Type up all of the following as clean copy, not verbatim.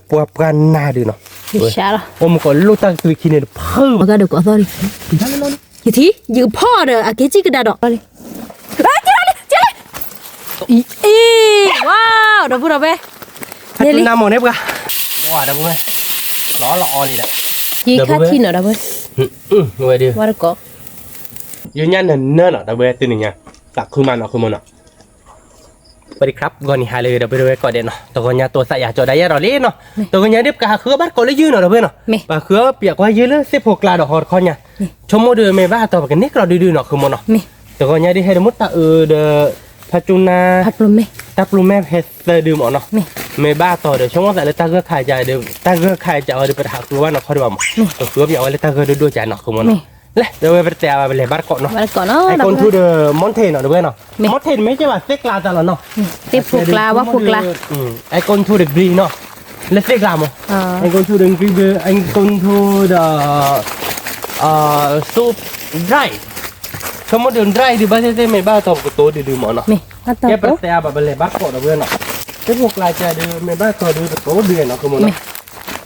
ปัวกันนาดูเนาะ Chả rồi. Ôm có lúc ta từ khi này phơ Mà ra được có thôi đi. Gì thí? Dự po rồi à cái gì cái đà đỏ đi. À chị ơi. Ý. Wow, đâu vừa về. Hãy subscribe cho kênh Ghiền Mì Gõ để không bỏ lỡ những Gì khác thì nữa đâu vậy? Người đi. Qua được có. Yêu nhân là nơi nào đâu vậy từ nhà. Đặt khung màn nó khung màn nó. สวัสดีครับก่อนนี้หาเลยเดี๋ยวไปดูก่อนเด่นเนาะตัวกันยาตัวใส่ยาจอได้ยาเราเล่นเนาะตัวกันยาเด็บกะคือบ้านก่อนเลยยืนเนาะเพื่อนเนาะปะคือเปียกว่ายืนเลย16กลาดอกฮอดคอนเนี่ยชมโมเดอร์เมบ้าตัวกันนี่เราดื้อๆเนาะคือโมเนาะตัวกันยาได้ให้มุตตาเดพัจุนาตาปลุมแม่เพสเตอร์ดื่มเนาะเมบ้าต่อเดี๋ยวชมว่าแต่ละตาก็ขายใจเดี๋ยวตาก็ขายใจเอาเดี๋ยวไปหาคือว่าเนาะเขาดูมั้งตัวคือเปียกว่าเลยตาก็ดูใจเนาะคือโมเนาะเลยเดี๋ยวไปเตะไปเลยบ้านก่อนเนาะไอคอนทูเดอร์มอนเทนเนาะด้วยเนาะมอนเทนไม่ใช่ว่าเซ็กลาตลอดเนาะติดผูกลาว่าผูกลาไอคอนทูเดอร์กรีเนาะเลสเซ็กลามั้งไอคอนทูเดอร์กรีไอคอนทูเดอร์ซุปไดร์สมมติเดินไดร์di bahasa saya membah atau betul di mana ya pasti apa boleh bakok dah benar tapi pun pelajar di membah kalau di betul dia nak kemana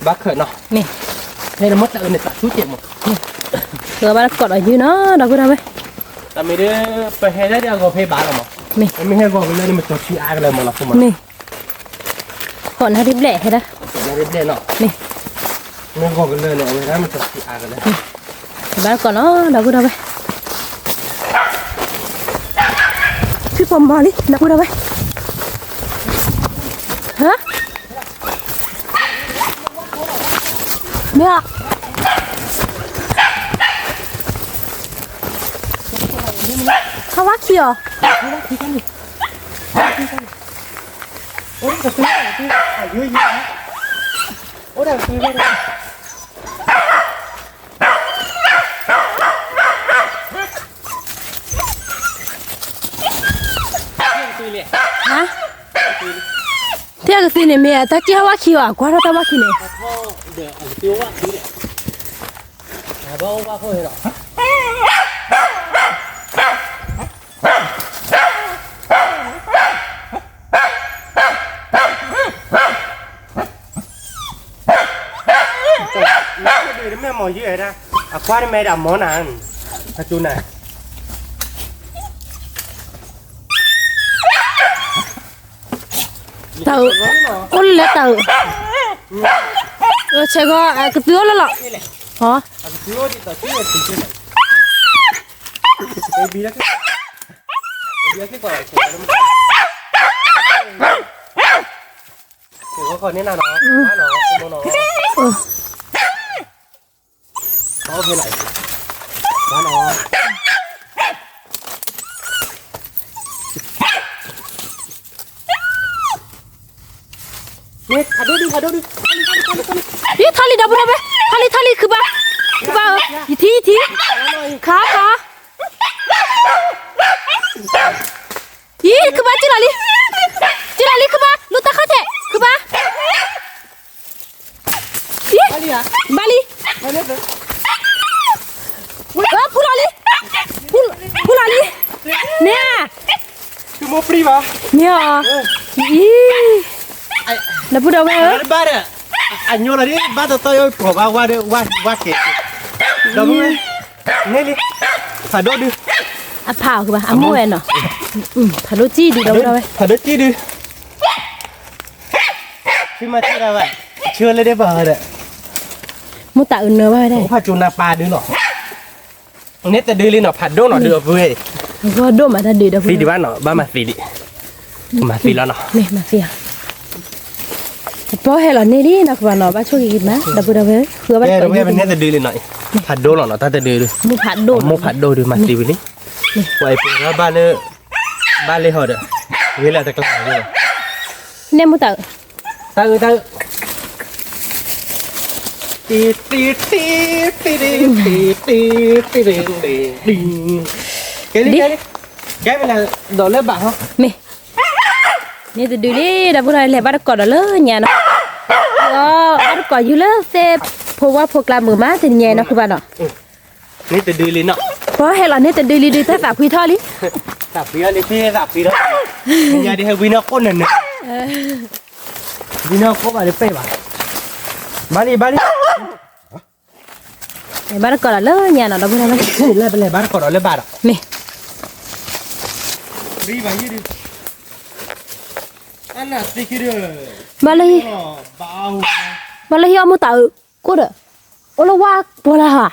bakok nak ni đây là mất tại này tại chút tiền mà rồi bạn cọt ở dưới nó đâu có đâu vậy tại mình đi phải hay đấy đi phê bán rồi mà mình hay gọi lên mình cho chị ai lên mà nó không mà nè còn nó điệp lẻ hay đó nó điệp lẻ nọ nè mình gọi lên này mình cho chị ai lên bạn còn nó đâu có đâu vậy cái phòng bò đi đâu có đâu vậy hả mẹ không bắt kia ôi cái này ở dưới gì ôi đây dưới đây hả thế cái gì này mẹ ta kia bắt kia à quá nó ta bắt kia này để ở tiêu á đi đấy bao qua thôi rồi mẹ mò gì vậy ra à qua đi mẹ làm món nào à chú này tự ôn lẽ tự rồi sẽ có cái tứa nó lọ hả cái tứa thì tao tứa thì chưa này cái bí đó cái gọi thì có còn thế nào nó nó có cái này nó nè thả đôi đi đi thali đâu đâu vậy thali cứ ba thì khá ý cứ ba chứ là đi cứ ba lúc ta khó thể cứ ba ý bali pulali nè chú mua free mà nè ý là bữa đâu vậy ba đấy anh nhớ là đi ba tôi ơi bỏ ba qua kẹt đúng không nghe đi thả đôi đi à phao cứ ba à mua em nè thả đôi chi đi đâu vậy thả đôi chi đi khi mà chưa là vậy chưa lên đây bờ đấy mua tạo nữa vậy đây phải chôn pa đứa nọ nét ta đưa lên nọ phạt đôi nọ được vui có đôi mà ta đi đâu phi đi bán nọ ba mà phi đi mà phi lo nọ nè mà phi à bố hay là nè đi nạc vào nó ba cho kịp má đập vào đấy vừa bắt đâu bên nét ta đưa lên nọ phạt đôi nọ ta đưa được mua phạt đôi được mà phi đi vậy phi nó ba lê hồi đấy vậy là ta có làm gì nè mua tự cái này là đổ lớp bạn không mẹ nè từ từ đi đập vào đây là bắt cỏ đó lớn nhà nó bắt cỏ dưới lớp xe phô làm mưa má thì nhà nó cứ vào đó nè từ từ lên nọ có hay là nè từ từ đi tới tạp phi thôi đi tạp phi đi phi tạp phi đó nhà đi hơi vino con này nè vino có vào để phê vào bali Này bắt cỏ là lỡ nhà nào đâu bên này. le bar ko le bar Nè. ri ba yi di ana tikir bao Mà lấy ông tự cô được. Ô là qua bò là hả?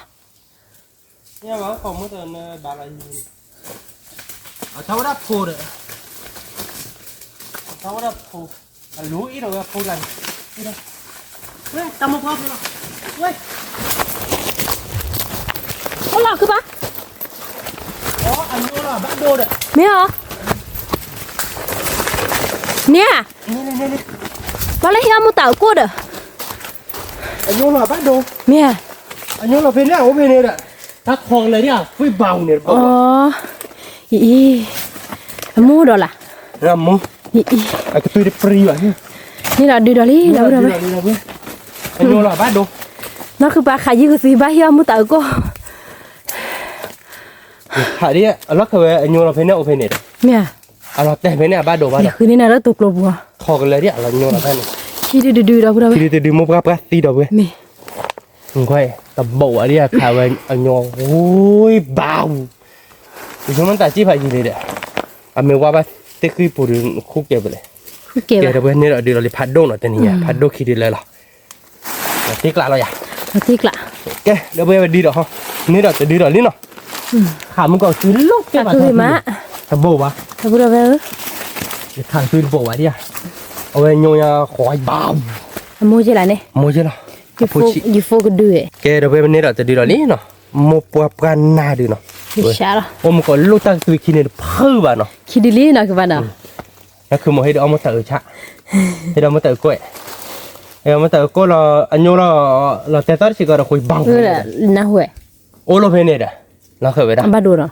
nha bảo không có tên bà là gì ở sau đó phù được sau đó phù lúa ít rồi phù lần đi đâu ê tao một hộp nữa ê Ô là cứ bác. đó anh mua là bắt đô đấy Mẹ hả? Nè. nè Mà lấy ông tự cô được. anh mua là bắt đô Mẹ. anh mua là bên này ở bên này đấy ta khoang này đi à với bào này Ờ. Ý. Mua đó là. ra mua Ý. cái tôi đi free vậyนี่เราดูดอลลี่เราดู anh mua là bắt đô นั่นคือปลาขายยี่สิบาทเฮียมุตตะก็ hả đi lắc về anh mua là bên này ở bên này เนี่ย à là tên bên này bắt đô bắt นี่ đô คือนี่นะเราตกลงบัว khoang này đi à là mua là bên này คิดดูเราเรา thì đi mua cái tí đâu vậy นี่ không quay tập bộ ở đi à khảo về ở nhỏ ôi bao thì chúng ta chỉ phải gì đấy à mình qua bắt tết khi bù được khúc kẹp vậy เก็บ kẹp được bên này là đi là phát đô nó tên gì phát đô khi đi lên là tiếc lạ rồi à มาติ๊กละ ok đâu bây giờ đi được không nếu được thì đi được lính nào khảo mình còn cứ lúc ตักคือมะ tập bộ ba ตักบุระเบ้อ khảo cứ bộ vậy đi à ở bên nhau nhà khỏi bao มูจิละเนี่ย mua chứ nào ยูโฟก็ดูเอ๋ ok đâu bây giờ này là thì đi được lính nào mua qua pan na đi nào ดิฉันละ ôm có lúc ta từ khi này phơi vào nó คิดดีๆนะคือบ้านน่ะ nó cứ một hay đó mà tự chạ hay đó mà tự quậy hay mà tự cô là anh nhô là tết tết chỉ có là khối bằng เออละน่าห่วย ô lô bên này đấy nó khởi về đó บาดูเนาะ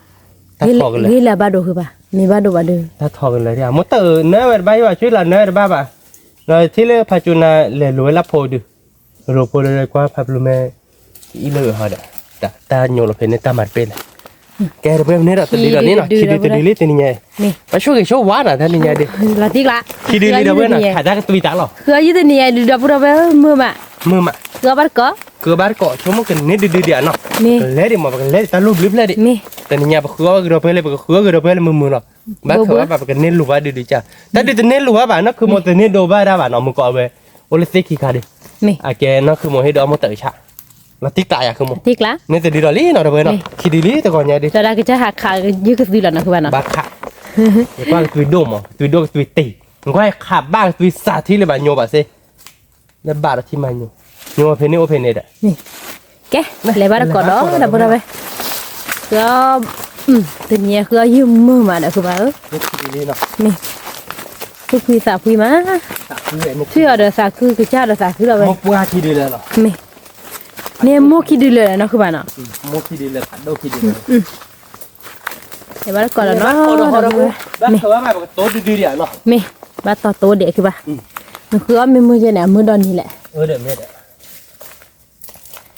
ta thò cái นี่ này แหละบาดูคือป่ะมีบาดูบาดู ta thò cái này đi à một tự nếu mà bay vào chuyện là nếu ba bà rồi thì là phải chun là để lối lắp hồ được rồi cô đây qua phải luôn mẹ ý lừa họ đấy ta nhô là bên này ta mặt bên này cái đó bên này là tự đi là ní nào khi đi tự đi lít thì nhẹ นี่ phải số cái số quá là thế này nhẹ đi ละติ๊กละ khi đi đi đâu bên này khai ra cái tùy tả rồi คือยี่ตัวนี้ดูดับบุระเบ้อมือมะ mưa mà คือบาดก็ cơ bát cọ chúng một cái nét đi đi nó นี่ lấy đi mà cái lấy ta lúp lúp lấy đi นี่ แต่เนี่ยบะคือก็ไปเลยบะคือก็ไปเลยมือเนาะบะคือว่าแบบกันเน้นลูกว่าดีจ้ะแต่ดิเน้นลูกว่าแบบนั่นคือมันจะเน้นโดบ้าได้บ้านเนาะมึงก็เอาไปโอเลสิกิคาดิ นี่ อ่ะแกนั่นคือมันให้ดอมเตอร์ชะแล้วติ๊กตายอ่ะคือมัน ติ๊กละ เนี่ยจะดีดอลี่เนาะเด้อเนาะคิดดีแต่ก่อนเนี่ยดิ แต่เราก็จะหักขายืดขึ้นแล้วนะคือบ้านน่ะ บาค่ะแล้วก็ตุยโดมอ่ะตุยโดตุยตีมันก็ให้ขับบ้างตุยสาธิตเลยบ้านโยบะซิแล้วบาร์ที่มันโยเพนนี่โอเพนเนี่ย นี่แกเลยบาดก็ดอกดับบุระเบ้อก็ตัวนี้คือยืมมือมาเด้อคือว่า นี่คิดดีเนาะ นี่คือคุยสาคุยมา สาธิตเนี่ย เชื่อเด้อสาคือเจ้าเด้อสาคือเราเว้ย มุกว่าคิดดีเลยเนาะ นี่เนี่ยโมคิดดีเลยเนาะคือบ้านเนาะ มุกคิดดีเลยผัดโดคิดดีเลย เดี๋ยวบาดก็แล้วเนาะ บ้านเขาว่าแบบโต๊ะดีๆเนาะ นี่บาดต่อโตเด็กคือบ่ามันคือว่ามือจะเนี่ยมือดอนนี่แหละ เดี๋ยวแม่เด้อ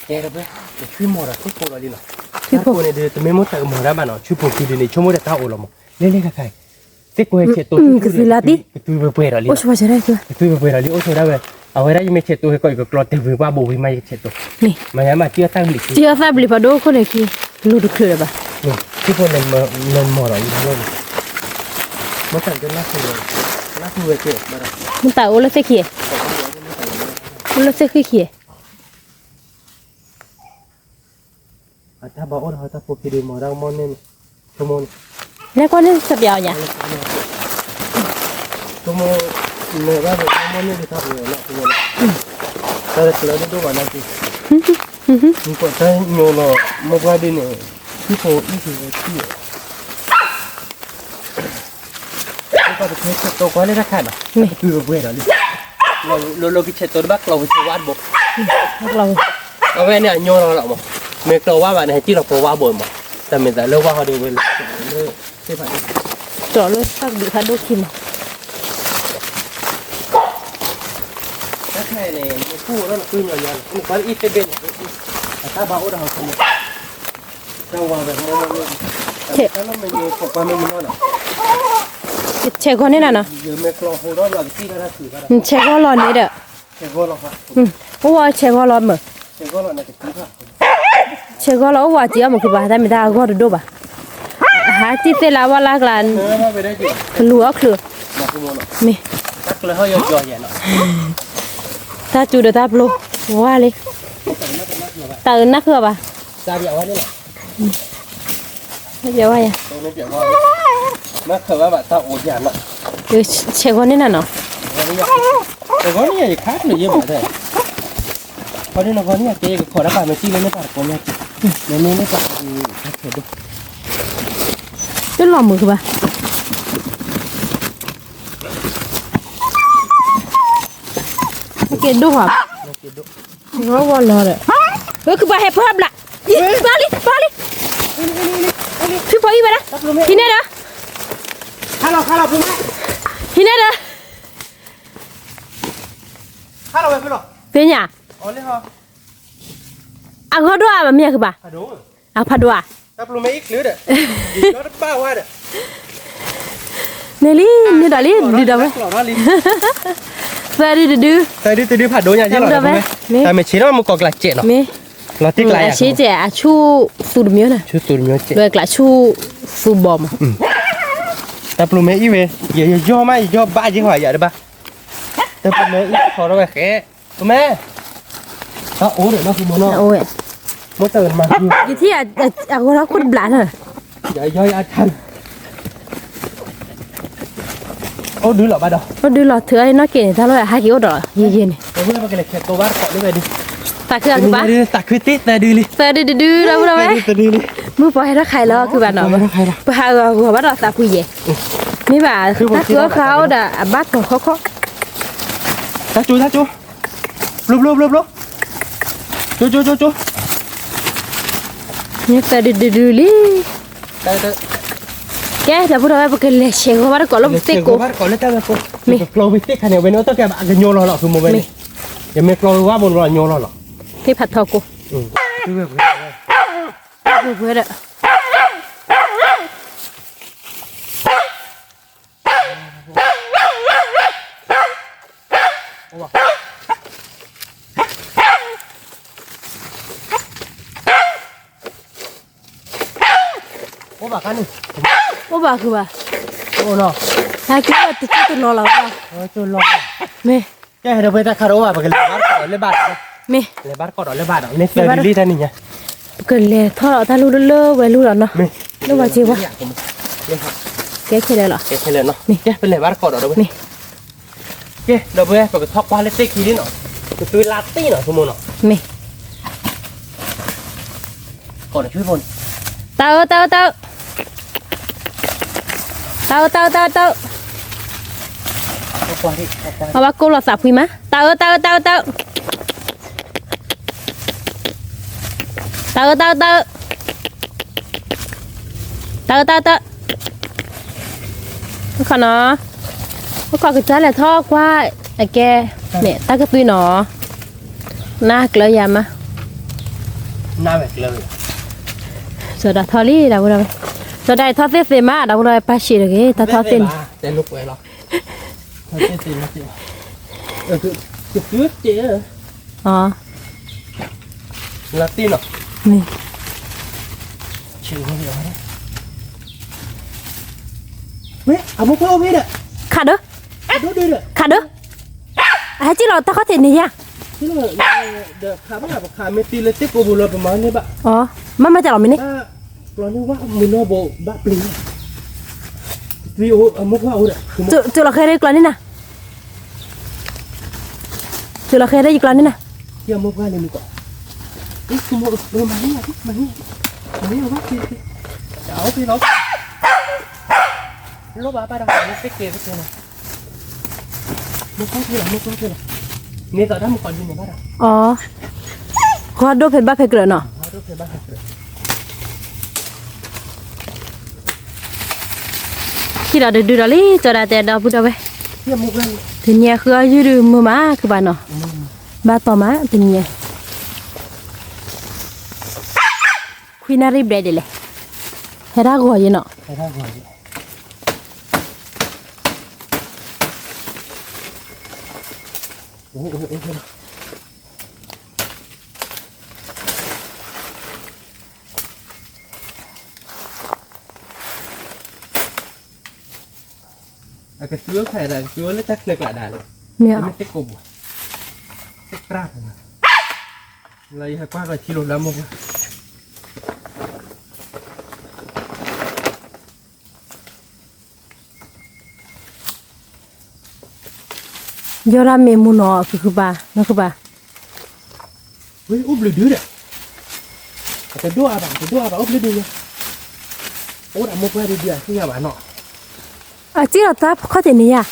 แกเด้อเว้ยช่วยหมอระช่วยโปรอะไรเนาะ ช่วยโปร เนี่ยเดี๋ยวแม่หมดแต่หมอระบ้านเนาะช่วยโปรคิดดีๆช่วยหมดแต่ตาโอลมเล่ๆใครๆสิกูให้เช็ดตัวตุยไปๆอะไร โอ้ช่วยจะได้คือ ตุยไปๆอะไรโอ้ช่วยได้เว้ยเอาไว้ได้ยังไม่เช็ดตัวให้ก่อนก็กรอดเต็มมือว่าโบวิมาเช็ดตัว นี่ มายังมาเชื่อตั้งหลิก เชื่อซาบลิปาโดคนไหนคือรู้ดูคือบ่า นี่ที่คนเล่นหมอระอยู่ทั้งโลกมันสั่นจนน่าคือเจ็บมาแล้ว มันตาโอละเซคีโอละเซคี ถ้าบอกว่าเขาจะพูดคิดดีหมอระมอนเนี่ยชั่วโมง แล้วก็นี่สับยาวเนี่ย ชั่วโมงเนี่ยว่าแบบมอนเนี่ยที่ทำเนี่ยเนาะชั่วโมงแต่เราได้ดูว่านั่นสิมีคนใช้โยนมาว่าดีเนี่ยที่โผล่ที่ถือที่ก็จะเช็ดตัวก่อนเลยนะค่ะเนาะคือเบื่อเลยเราคิดเช็ดตัวบ้างเราไปเช็ดวัดบก เรา เอาไว้เนี่ยโยนเราหรอกมั้งเมื่อเราว่าแบบไหนที่เราโผล่ว่าบ่อยมั้งแต่เมื่อแต่เลิกว่าเขาดูไปเลยใช่ไหม จ่อเลยสักดิพาโดคิม ถ้าแค่เนี่ยมันพูดแล้วเราคืออย่างนี้มันก็อีกเป็นถ้าบ้าอุดเราทำจังหวะแบบนั้นเลยถ้าเราไม่มีปกป้องไม่มีน้อยหรอก เช็คคนนี้น่ะเนาะ เยอะไม่กลัวหัวเราะเราที่เราถือกัน เช็คก็รอนี่เด้อ Chegolo ha. Ủa chơi gò lò mà Chegolo na ke ha. chơi gò lò ủa chỉ mà cứ bà ta mình ta gò được đâu bà hả tí thế là là Ma be dai ki. lúa khử Ma ku mo no. mi Tak le ho yo jo ya no. ta chú được ta lô quá đi ta nát chưa bà Sa dia wa ni la. giờ vậy To ni dia wa. Ma kha ba ta o ya no. cứ chơi gò này nào Cái gói này khác nữa chứ mà thế. Gói này nó gói này cái khỏi đã phải mà chi lên nó phải có nha. Nên nó phải khác thế được. rất lòng mực bà cái đu hả nó gò lò đấy cứ bà hẹp hấp lại ba điพี่พออีไปนะที่นี่นะ Halo halo puma. ที่นี่นะ Halo về rồi. เป็นยัง Oleh ha. อ่ะเขาด้วยแบบเมียคือป่ะ Aduh. อ่ะพัดด้วย Tak perlu make clear dah. Nó đã bao qua dah. นี่ลี่นี่ดอลลี่ดูดาวไหม Keluar lagi. เฟรดดู Tadi tadi phạt đối nhà chứ Được là đấy. Tại mày chế nó một cọc là trẻ nó. มี Nó tích lại à. ชี้เจ๋อชูสูดเมียนะ Chú tụi nó trẻ. โดยกระชูสูบอม Ta perlu make về. Giờ do mai do ba chứ hỏi vậy đó ba. Ta perlu make khó nó phải khé. Mẹ. Đó ố được nó không muốn nó. โอ้ย Muốnตื่นมา อยู่ที่เขาเราคนบลานเหรอ Dạ doi a thanh. Ô đứa lọ ba đâu. เราดูหลอดเถื่อนน้อยเก่งถ้าเราหากี่โอดอเย็น Ô bữa nay cái này cô bác cọ đi về đi. ๆตาคืออะไรบ้าง Đi tạt cứ tít ta đi đi. เฟรดดูเราเราไหม Ta đi đi. มือปล่อยให้รักใครแล้วคือบ้านเนาะ ใครล่ะ ไปหาหัวบ้านเราตาคุยเย่นี่บ่าถ้าคือเขาด่าบ้านของเขา Ta chú. Lúp. Chú. นี่เฟรดดูลี่ Đây. แกจะพูดอะไรบอกเลยเชงเขาบ้านก่อนแล้วเตะกู Cô bác cọ lên ta cô. Mi. Flow với tít này bên nó tất cả bạn cái nhô lọคือ một bên. Giờ mẹ flow quá một lọ nhô lọ. ที่ผัดทอกู Ừ. Cứ về. เพื่อนอะ Ô bà can đi. โอ้บ้าคือบ้า Ô nó. ถ้าคือว่าติดตัวนอนแล้ว Ôi tôi lo. เม Cái này bây ta kharo à cái bác cọ lên bạt. เม Lên bát cọ đó lên bạt đó. Nên chơi đi đi ta nè nhá. เกิดเลยทอดถ้ารู้เลิกไว้รู้แล้วเนาะ Mi. รู้ว่าจริงวะ Lên học. แกแค่ได้หรอ Cái lên nó. Cái bên này bát cọ đó đâu Mi. bên. Cái đâu bên phải cái thóc qua lên tích khí đi nó. Cái tươi lát tí nó không muốn nó. เม Cọ để chui vốn. เตา Thóc qua đi. Thóc qua. เอาว่ากูหลอดสับคุยมะเตาขอเนาะก็ขอคือจ้าแหละทอกว่าไอ้แกเนี่ยตากระตุยหนอหน้าเกลือยามะ Nào về lời. สดาทอรี่ดาวเราสดาทอเซมาดาวเราปาชิเลยตาทอเซน Để lúc về nó. Thôi cái gì nó chịu. Cái trước chứ. อ๋อ Là tin nó. นี่ Chịu không hiểu đấy. Mẹ, à một cô biết ạ. ขาดเด้อ À đốt đi được. ขาดเด้อไอ้ที่เราตาเขาเซนนี่ยัง Thế là khám là khám mê tì lên tiếp cô bù lợp mà nói bạn. อ๋อมันมาจากเราไหมนี่ Ba lo như quá mình lo bộ bác plin. Vì ô ở một hoa ô đấy. จุเราเคยได้กลอนนี่นะจุเราเคยได้กลอนนี่นะ Giờ một hoa này mình có. Ít cô một mà đi mà đi. Mà đi bác thì. Cháu thì nó. Lô bà đâu nó cái kia này. Một con kia là. Nên tại đó một con gì mà bắt đầu. อ๋อขอดูเพจบ้าเพจเกลือเนาะ Nó đốt phải bác được. ที่เราดูเราลี่จะได้แต่เราพูดเอาไว้ Giờ một lần. ถึงเนี่ยคือยืดมือมาคือบ้านเนาะบ้านต่อมาถึงเนี่ยคุยนารีเบรดเลยเฮรากัวยี่เนาะ Phải ra gọi. โอ้โหagak tua kayak dah tua le tak nak ada le เนี่ย ไม่เต็กกบเต็กปราบนะเลยให้กว่าก็กิโลละมั้ง ยอราเมมูนอคือบ่านะคือบ่า เฮ้ยอุ้มเลยดื้อเนี่ยแต่ดูอะไรแต่ดูอะไรอุ้มเลยดื้อเนี่ยโอ้ดมุกไปดีเดียวที่ยังบ้านเนาะ อ่ะจิเราตาข้อเทนี่อ่ะ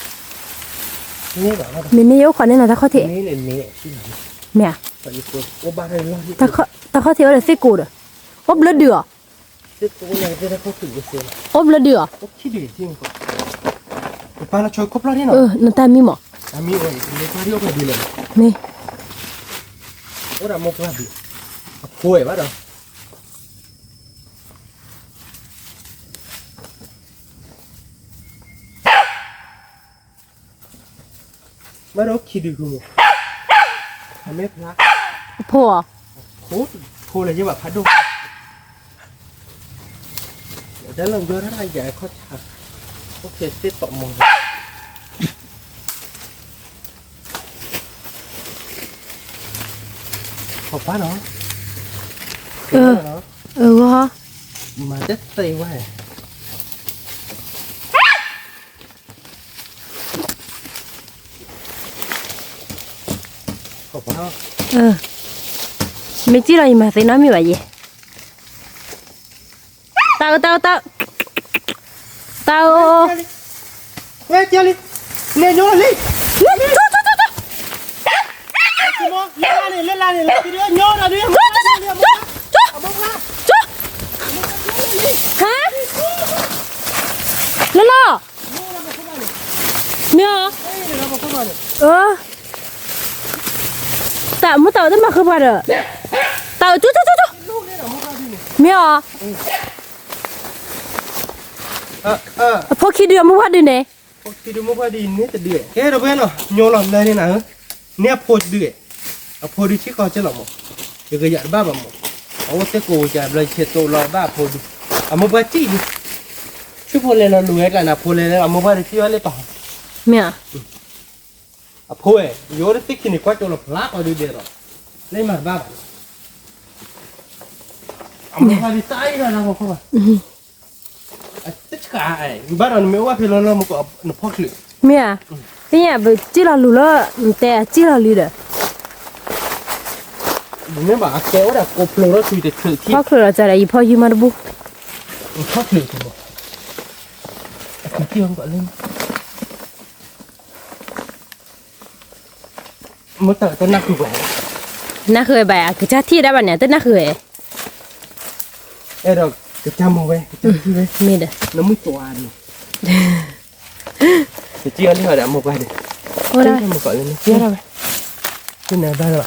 นี่แบบว่า มีนี่ยกขอเนี่ยนะตาข้อเท นี่เนี่ยนี่ที่ไหน เนี่ย แต่อีกตัวโอ้บ้านอะไรล่ะที่ ตาข้อเทอะไรสิกูดอบละเดือ ที่ตัวยังจะได้เข้าถึงเสียง อบละเดือ โอ้ขี้ดื้อจริงก่อนป้าเราช่วยครบแล้วนี่เนาะ นันตามีหมอ อามีโอ้ยนี่ที่เราไปดีเลย นี่ โอ้ดมุกว่าดีป่วยป่ะเด้อมาดูขี้ดื้อกูมั้งทำไมพลาด พ่อ โอ้โหเลยจะแบบพัดดูเดี๋ยวจะลองดูถ้าใครอยากเขาชักโอเคเสร็จต่อมงขอบป้าเนาะเนาะ วะ มาจะเตะไว้ขอบป้า ไม่จีเราอีมาเซน้ำมีไว้ยี่เต้าเฮ้ยเจ้าลิเนี่ยโยนลิเล่นลาเนี่ยเดี๋ยวโยนอะไรฮะแล้วล่ะเนี่ยแต่เมื่อเต่าได้มาคือบ่เด้อเต่าจุ๊เมียพอคิดเดือมาว่าดิเนี่ย คิดดูมั้งว่าดีนี่จะเดือดแกเราเป็นเนาะโยนหล่อนเลยนี่นะเนี่ยโพดเดือดโพดที่เขาจะหล่อมั้งเดี๋ยวก็อยากบ้าบ้างมั้งเอาแต่กูจะเลยเช็ดตัวรอบ้าโพดเอามาบ้าจี้ดิช่วยโพดเลยเรารวยกันนะโพดเลยเอามาบ้าที่ว่าเลยต่อ เมีย โพดโยนติ๊กขี้นี่กว่าจะหลบลักเอาดูเดือดหรอเลยมาบ้าเอามาบ้าที่ใต้เลยนะพ่อพ่อtất cả bắt đầu mới qua thì nó một cái nó phốt lửa เมียเนี่ยไปจีเรารู้แล้วแต่จีเรารู้เด้อ nếu mà kéo là cột lửa nó tùy từ thử thi พ่อคือเราจะได้พ่ออยู่มาบุ phốt lửa thì một cái kia không gọi lên mới tới cái nắp vậy น่าเคยไปอ่ะคือจ้าที่ได้บัดเนี่ยแต่น่าเคย đây rồi cái chăm vào đây cái chăm đây มีเด้อ nó mới toàn cái chia đi hồi đã một vài đi โอ้ได้ một gọi lên chia ra cái này đây rồi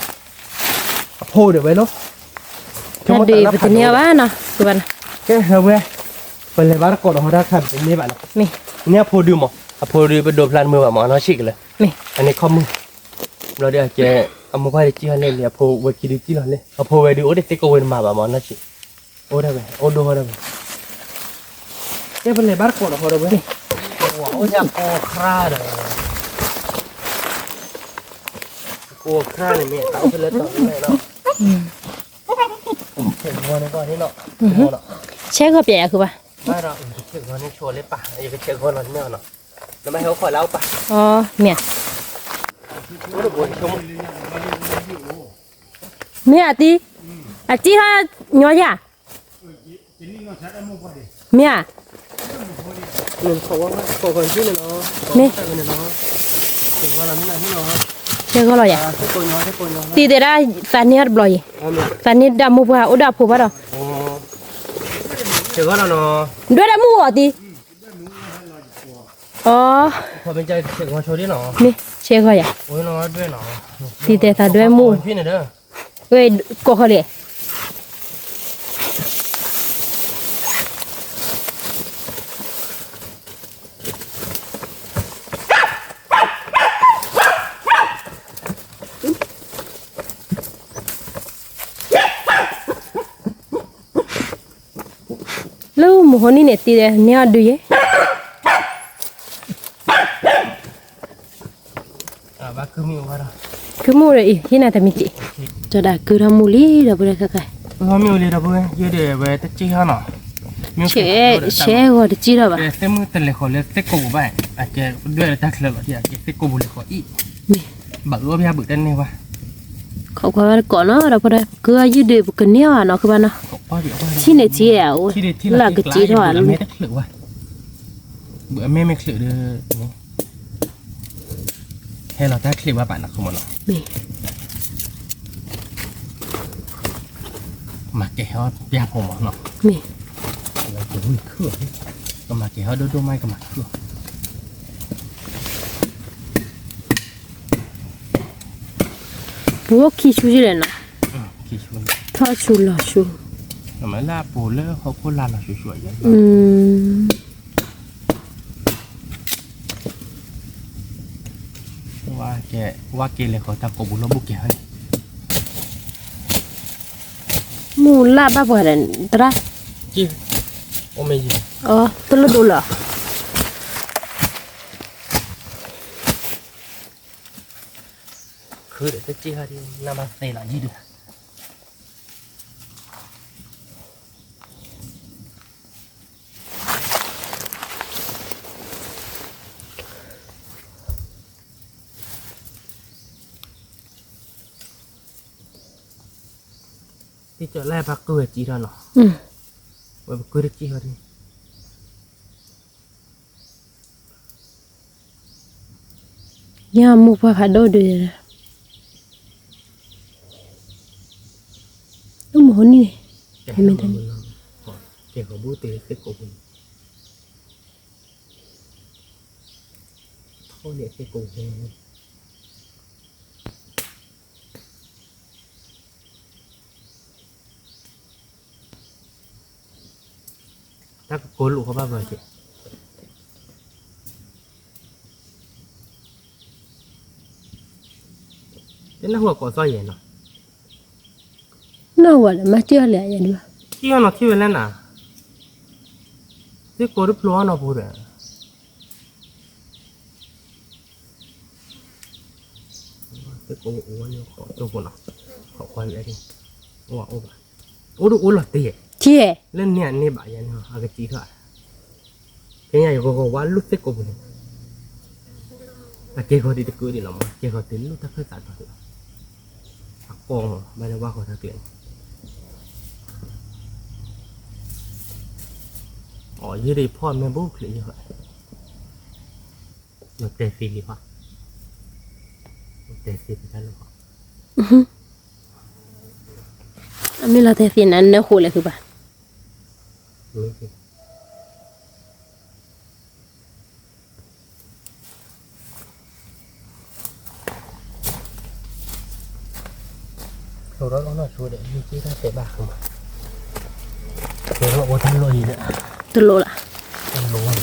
phô được vậy luôn ถ้าดีไปเนี่ยว่าเนาะคือบัด cái hơi về phần này bác cột nó ra khẩn cái này bạn มี เนี่ยโพดูมั้งโพดูไปโดนพลันมือแบบหมอน้อยฉีกเลย มี อันนี้ข้อมือเราเดี๋ยวจะเอามาไว้ในจีนเลยเนี่ยโพไว้กินจีนเลยเอาโพไว้ดูโอ้เด็กเต็กเอาไว้มาแบบหมอน้อยฉีกโอ้ได้ไหมโอ้ดูได้ไหมเนี่ยเป็นเลยบ้านโคตรโหดเลยว้าวจะโคคราเลยโคคราเนี่ยเนี่ยเอาไปเลยต่อเลยเนาะเห็นวัวในก่อนนี่เนาะวัวเนาะ ใช่ก็เปียคือป่ะ ไม่หรอกเช็ควันนี้โชว์เลยป่ะอย่าไปเช็ควันนั้นไม่เอาเนาะแล้วไม่ให้เขาขอเล่าป่ะ อ๋อเมีย โอ้โหชม เมียตีอาจีฮะย้อยอ่ะเมีย หนึ่งเขาว่าโคคนที่เนี่ยเนาะ นี่ เนาะเช็ควันนั้นไม่ไหนที่เนาะ ใช่ก็รออ่ะ เช็คคนน้อยเช็คคนน้อย ตีเดราสันนี่บลอย อ๋อเนี่ย สันนี่ดำมูบ่าอุดาผู้บ่าดอก อ๋อเช็ควันนั้นเนาะ ด้วยดำมูอ่ะตีอ๋อ พอเป็นใจเช็ควันโชว์ดิเนาะ นี่ใช่ก็อ่ะ โอ้ยเนาะด้วยเนาะ ตีเดตาด้วยมู พี่เนี่ยเด้อ เว้ยก็เขาเลย mu honi ne ti de nya du ye ว่าคือมีว่าเรา ku mu re hina ta mi ti cho da ku ra mu li da bu re ka ka ว่ามีอะไรเราเว้ยเยอะเดี๋ยวเว้ยแต่จี้ฮะเนาะ che go de chi ra ba เต็มมือเต็มเลยคนเลยเต็มกูไปอาจจะด้วยตักเลยแบบที่อาจจะเต็มกูเลยคนอี mi บักรู้พี่อาบึกได้เนี่ยวะ ko ko ko no ra bu re ku yu de bu ka nya no ku ba no ป้าเดี๋ยวป้า chi ne chi ya o ที่ la ka chi tho แม่ตักเหลือวะเบื่อแม่ไม่เหลือเด้อให้เราตักเหลือว่าป่านนักขโมยเนาะ mi มาแก่เขายาผมเนาะ mi เราจะวิ่งเครื่องก็มาแก่เขาดูไม่ก็มาเครื่อง bu ki chu ji le no กี่ชั่วโมง tha chu la chu ทำไมล่าปูเลิกเขาพูดลาเราสวยๆอย่างนี้ ว่าเกเลยเขาตะกบุลบุกเกให้ mu la ba ba ren tra จีโอเมจิ to lo do la คือเดี๋ยวจะจีให้ดีน้ำมันใส่หลายยี่ดูที่จะแล่พักตัวจีแล้วเนาะว่ากูได้จีเขาดิ ya mu pa kha do de mu honi ne แกเขาบุแกเขาบุเตะเตะกบุท่อเนี่ยเตะกบุถ้าโกลูกเขาบ้าบ่อยจีเจ้าหัวก่อซอยเย็นเนาะ na wa ma ti le ya ni ba ที่เอาเนาะที่เวลาน่ะที่โกรูปล้อเนาะพูดเลยที่โกอ้วนเนี่ยขอตัวคนเนาะขอควายอะไรว่าโอ้บ้าโอ้ดูโอ้หล่อเตะ ti e เล่นเนี่ยนี่บ่ายันเนาะอากาศจีเท่าเฮียอยู่ก็ว่าลุกเตะกบุเนี่ยแต่เจ้าเขาดีตะกุยดีหรอมั้งเจ้าเขาตีลุกตะกุยตัดตัว กองไม่ได้ว่าเขาทักเกลียนอ๋อยี่ดีพ่อแม่บุกเลยเหรอหนูเตะซีรีส์ป่ะหนูเตะซีรีส์กันหรือเปล่า mi la te sin an ne khu le ku ba ไม่ใช่เราเราหน่อยช่วยเดี๋ยวมีที่ได้เตะบ้าเข้ามาเดี๋ยวเราทันลอยเนี่ย to lo la ทันลอย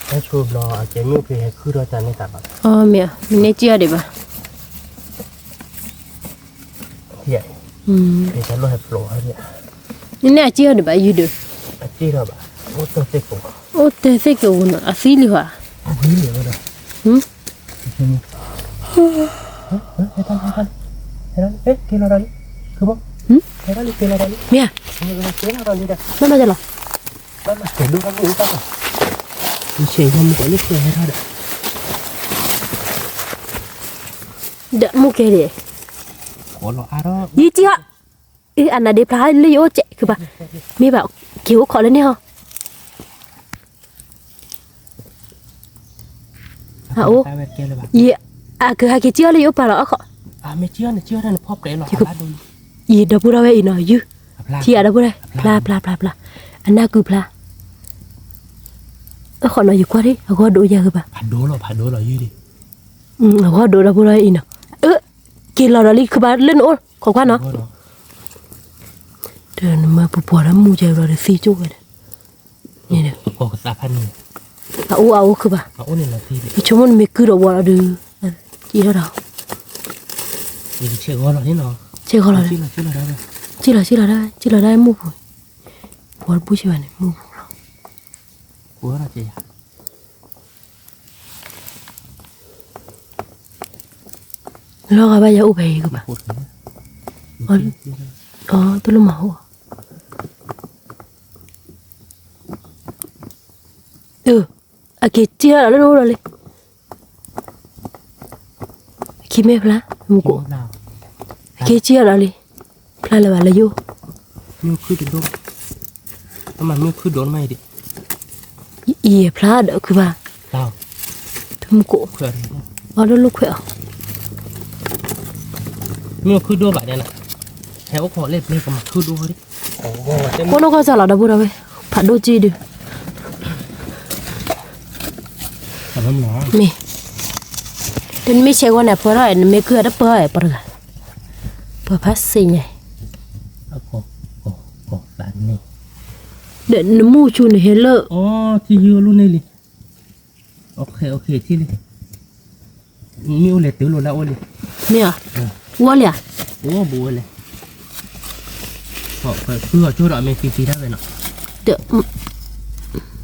ถ้าชูบรอเจมิวเพย์คือเราจะไม่ตัดแบบ mi mi ne chi ya de ba ใหญ่เพย์จะลอยโผล่ให้เนี่ย ni ne chi ya de ba yu de จีเราแบบโอ้ตัวเต็กกู o te se ke uno asi li wa วิ่งเลยเลย hm เฮ้ยทันเอ๊ะกินอะไรคือบอกกินอะไรกินอะไร mi ya กินอะไรนี่เด้อ mama ja lo มาเดี๋ยวดูกันดูกันมีเชยมันก็เล็กเลยให้ได้ da mu ke de โอ้โหอ่ะรอ yi chi ha ana de pla le yo che ku ba mi ba kiu kho le ne ha ha o ตาเวทเกลือแบบ yi a ke ha ke chi le yo pa lo kho ไม่เชื่อเนี่ยเชื่อเนี่ยพ่อเปรย์หรอลาดู yi da bu ra we ino yu ลา chi ya da bu ra pla ana ku pla kho no yu kwa ri a go do ya ku ba ผัดโดหรอยี่ดิ a go do da bu ra ino ki lo da li ku ba len o kho kwa no de ma pu po ra mu ja ro de si chu ga de ni de โอ้ตาพันนี่ a o ku ba โอ้เนี่ยนะที่ดิ i chomon me ku ro wa da chi ra da นี่เชื่อว่าหรอนี่เนาะ che kho la ชื่ออะไรได้ไหม che chỉ là đây mua bùi bùi bùi gì vậy này mua bùi của là gì lo cả bây giờ úp về cơ mà tôi lúc màu cái chia là nó đâu rồi khi mẹ phá mua cổ cái chia là đi phá là bà là vô mua cứ đốn mà mua cứ đốn mày đi ý phá đỡ cứ bà sao tôi mua cổ ở đó lúc khỏe mua cứ đốn vậy đây nè theo họ lên lên còn mặc cứ đốn đi cô nó có sao là đâu bữa đâu vậy phản đôi chi đi mẹ đến mấy xe qua này phơi rồi mấy cửa đã phơi rồi phơi phát sinh này cổ bạn này để nó mua chun này hết lợ thì nhiều luôn này đi ok thì đi miêu lệ tiểu luôn là ôi đi mẹ à qua liền bùa này họ phải cứ ở chỗ đó mình tí đó vậy nọ được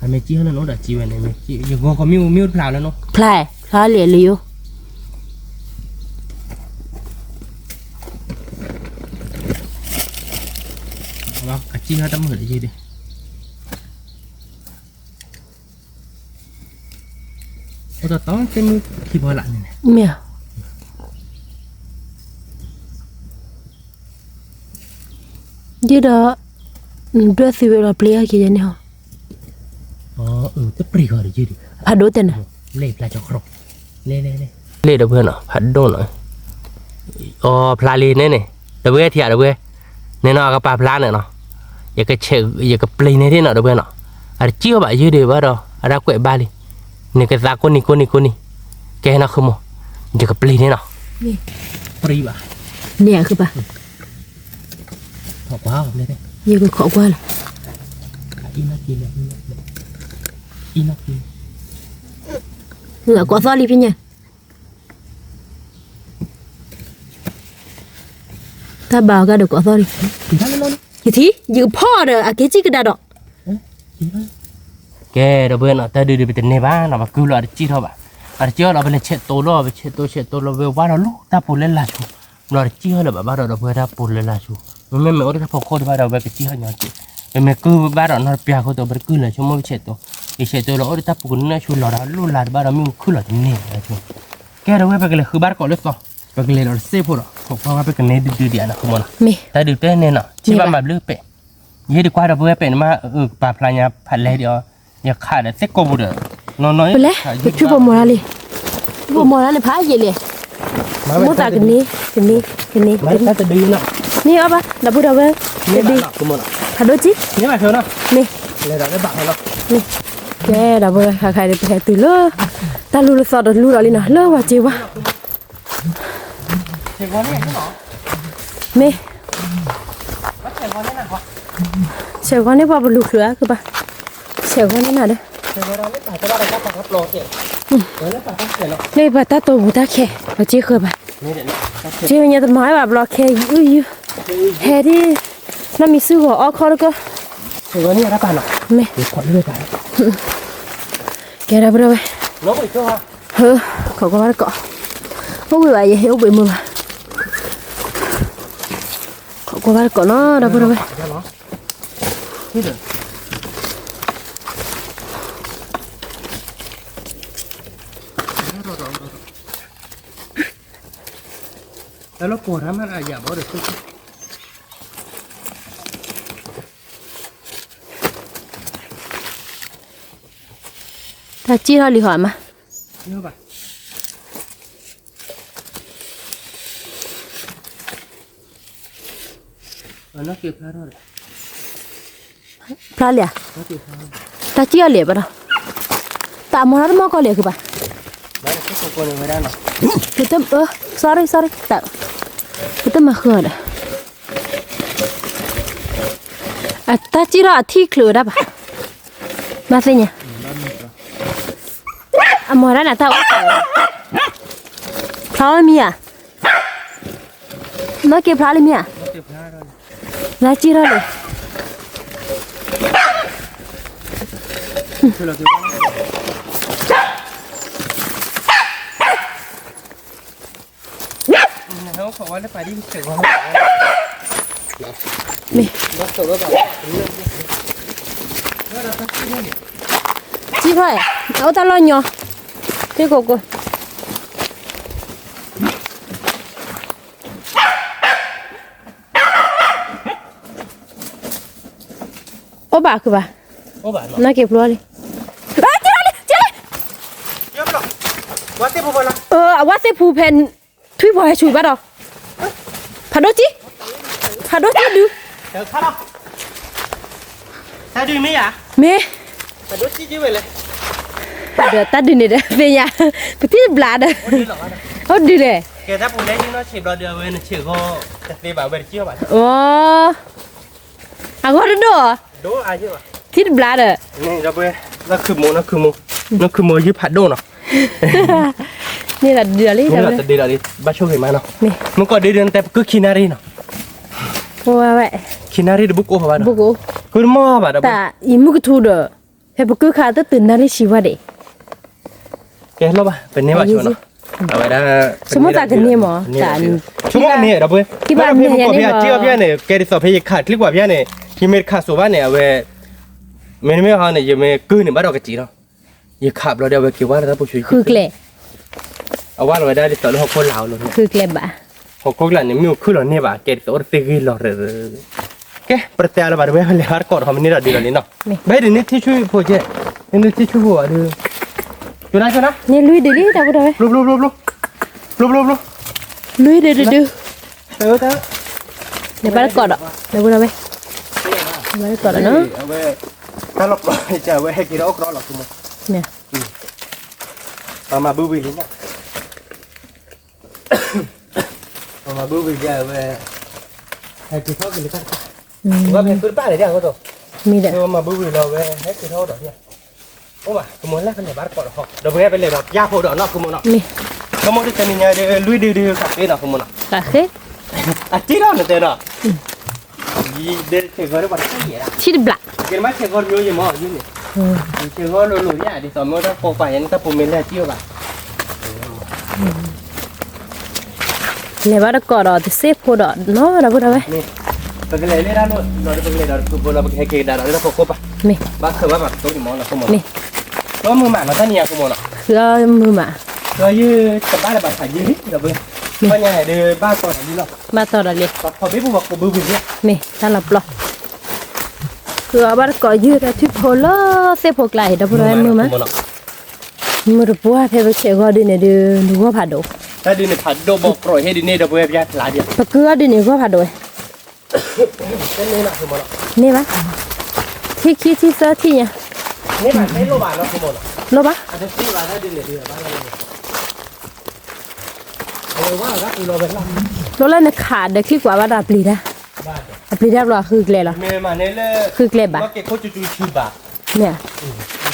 mày chia nó đã chia này mày chia giờ có miêu phào nữa nó phá liền liu vâng cả chia nó đâm ở đây gì đi tôi tao cái miêu khi bỏ lại này mẹ giờ đó dress thì là play cái gì này hả cái pri gọi được gì đi à đối tên này lấy là cho khóc lấy được chưa nào hắn đâu nữa play này được chưa thiệt được chưa nên nó cái play này nó giờ cái chơi giờ cái play này thế nào được chưa nào chưa bạn gì đi vào đó đã quậy ba đi này cái giá con này cái nó không giờ cái play này nào pri bà nè cứ bà khó quá không đây giờ cái khó quá rồi inoki ngựa có gió đi phía nhà ta bảo ra được có gió đi thì thí dự phò được à cái gì cái đà đó cái đó bên nó ta đưa đi bên này ba nó mà cứ lo chi thôi bạn chưa nó bên chết tôi lo về ba nó lúc ta phụ lên là chú nó chưa là ba đó về ta phụ lên là chú mẹ ở đây ta phụ khô ba đó về cái chi hơi nhỏ chị mẹ cứ ba đó nó bia khô tôi bên cứ là chú mới chết tôi cái chết tôi là ở đây ta phụ nó chú lo đó lúc là ba đó mình cứ là thế này là chú cái đó về cái là cứ ba có lớp to về cái là xếp phụ đó không về cái này đưa điện là không mẹ ta đưa tên này nọ chỉ ba mà lướt pe vậy đi qua đó về pe mà bà phải nhà phải lấy đi nhà khai là sẽ có một được nó nói lấy cái chú bò mồi này phá gì liền muốn ta cái này ta tự đi nè nè ở ba đập bữa đâu về đi thà đôi chứ nhớ mà thôi nè nè lấy đó để bạn nó nè cái đập bữa khai được khai từ lơ ta lu sọt được lu đó đi nè lơ quá chiều quá mẹ xẻo con này vào lục lửa cơ bà xẻo con này nào đây đây bà ta tổ bù ta khe bà chia khơi bà chia nhà tôi nói bà lọ khe ư hè đi nóมีซื้อหัวอ้อคอแล้วก็ xẻo con này ra bàn nọ แม่ để còn đưa bàn แกได้บ่ได้เว้ย nó bị cho ha เขาก็ว่าเกาะโอ้ยว่าอย่าเหี่ยวไปมือมาเขาก็ว่าเกาะเนาะได้บ่ได้เว้ย แล้วเราปวดนะมันอาจจะบอกเด็กทุกta chia ra lì hỏi mà เยอะป่ะnó kịp ra rồi pla lìa nó kịp ra ta chia lìa bà đâu ta muốn nó có lìa kì bà đấy là cái con này mới ra nè cái tấm sorry ta cái tấm mà khờ đấy à ta chia ra thi khử đó bà mà thế nhỉ à mua ra là tao phá mi à nó kêu phá mi à nó kịp ra rồi 来接了嘞。去了去了。เขาขอว่าได้ไปที่เฉยว่า没。รถตัวรถแบบ鸡块，我打老鸟，这个个。我爸去吧，โอ้บ้านเนาะ那给不了嘞。啊，进来嘞，进来。เยอะไปหรอว่าเต้ปุ๊บละ 我这铺片推破还出不到。爬到几？爬到几度？ เดี๋ยวข้าเราถ้าดูไม่อ่ะ 没。 แต่ดูชี้ๆไปเลย เดี๋ยวตัดดินเด้อเป็นยังไปที่บลาด โอ้ดีหรอ โอ้ดีเลย แกถ้าผมได้ยินว่าฉีดเราเดียวเว้ยนะฉีดก็จะตีแบบเวรเชี่ยวแบบ โอ้อะก็ดู ดูอายุอ่ะ ที่บลาด นี่เราไปนั่นคือโมนั่นคือโมยืดผัดโดนเนาะ นี่แหละเดี๋ยวนี้ นี่ เดี๋ยว เราจะดีเราดิบ้าช่วยเห็นไหมเนาะ นี่ มันก็ดีเดินแต่ก็คินารีเนาะ โอ้ย คินารีดูบุกโอ้บ้าเนาะ บุกู คือมั่วบ้าเนาะ แต่อีมุกทูเด้อเฮ้บุกูขาตื่นนาฬิชีวะเด้ แกเราบ้าเป็นเนี่ยบ้าชัวเนาะเอาไว้ได้ สมมติจากกันเนี่ยหมอแต่ ชั่วโมงนี้เราไป ที่บ้านเนี่ยยังไม่ เจียวพี่เนี่ยแกดิสอบพี่ขาดคลิกว่าพี่เนี่ยที่เมฆาสุวรรณเนี่ยเว้ยไม่เขาเนี่ยยังไม่กืนเนี่ยบ้าเรากระจีเนาะยังขับเราเดี๋ยวไปกี่วันแล้วผู้ช่วย คือเกล เอาว่าเราได้ดิสอบเราคนลาวเลย คือเกลบะ เขาก็เลยเนี่ยมีคือเราเนี่ยบ้าแกดิสอบเราตีเราเลยแกประเดี๋ยวเราบ้าเว้ยเขาเลยหาก่อนเขาไม่ได้ดีเลยเนาะไปเดี๋ยวนี้ที่ช่วยผู้ช่วยนี่ที่ช่วยผู้อ่ะดูจุน่าจุน่า นี่ลุยเดี๋ยวนี้แต่กูได้ ลุบลุยเดี๋ยว เดี๋ยว เดี๋ยวไปกอดอ่ะเดี๋ยวกูได้ไปกอดอ่ะเนาะ เอาไว้ถ้าเราปล่อยจะไว้ให้กินแล้วก็รอหรอกคุณ เนี่ย เอามาบูบีเนี่ยเอามาบูบีจะไว้ให้กินเท่ากันเลยกันว่าเป็นปืนป้าเลยเนี่ยเขาตัว มีเด้อ เอามาบูบีเราไว้ให้กินเท่าดอกเนี่ยโอ้มาขโมยแล้วกันเนี่ยบ้านก่อนหรอกเดี๋ยวไปเลยดอกยาโพดอกนอกขโมยเนาะ นี่ ขโมยที่จะมีเนี่ยลุยดื้อๆกับเอ็นเนาะขโมยเนาะ กะเฮ้ย อ่ะจีเราเนี่ยเนาะยี่เด็ดเชื่อเขาได้บ้านที่ไหน ที่บลา เกินมาเชื่อเขาอยู่ยังมั้งยี่นี่เชื่อเขาหลุดๆเนี่ยดิสมมติถ้าโปรไฟล์นั้นถ้าผมเป็นแล้วเจียวแบบ เนี่ยบ้านกอดอ่ะที่เซฟโพดอ่ะเนาะเดี๋ยวกูได้ไป นี่เป็นเลยนี่ด้านโน้นเราจะเป็นเลยเราคือเราเป็นแค่เกดาเราจะพกปะ นี่ บ้าคือว่าแบบตัวนี้มองเราขโมย นี่ ตัวมือหมาเราท่านเนี่ยขโมยเนาะ คือมือหมา ตัวยืดกับบ้านเราแบบถ่ายยืดเราเป็นเพราะยังไงเดี๋ยวบ้านก่อนอันนี้เนาะ มาต่อได้เลย พอพี่บอกกูบื้อเนี่ย นี่ถ้าหลับหรอคือบ้านกอดยืดที่โพล่เซฟโพกไหลเดี๋ยวกูได้มือมามือรูปว่าเพอเชื่อก็ดีเนี่ยดูดูว่าผ่าดู ถ้าดินผัดโดบอกปล่อยให้ดินเนี่ยเดี๋ยวไปยัดหลายเดียว ปะเกลือดีเนี่ยก็ผ่าดู เส้นนี้เนาะขโมยเนาะ นี่ปะที่คิดที่เสื้อที่เนี่ย นี่แบบไม่โลบาเนาะขโมยเนาะ รู้ปะ อาจจะซีว่าถ้าดินเนี่ยดีบ้านเราเนี่ยเอาว่ารักเราเป็นเรา รู้แล้วเนี่ยขาดเด็กที่กว่าว่าดับปลีนะ บ้าน ดับปลีได้หรอคือเกลือหรอ เมย์มาเนี่ยเลย คือเกลือบะ ก็เก็บโคจูชูบะ เนี่ย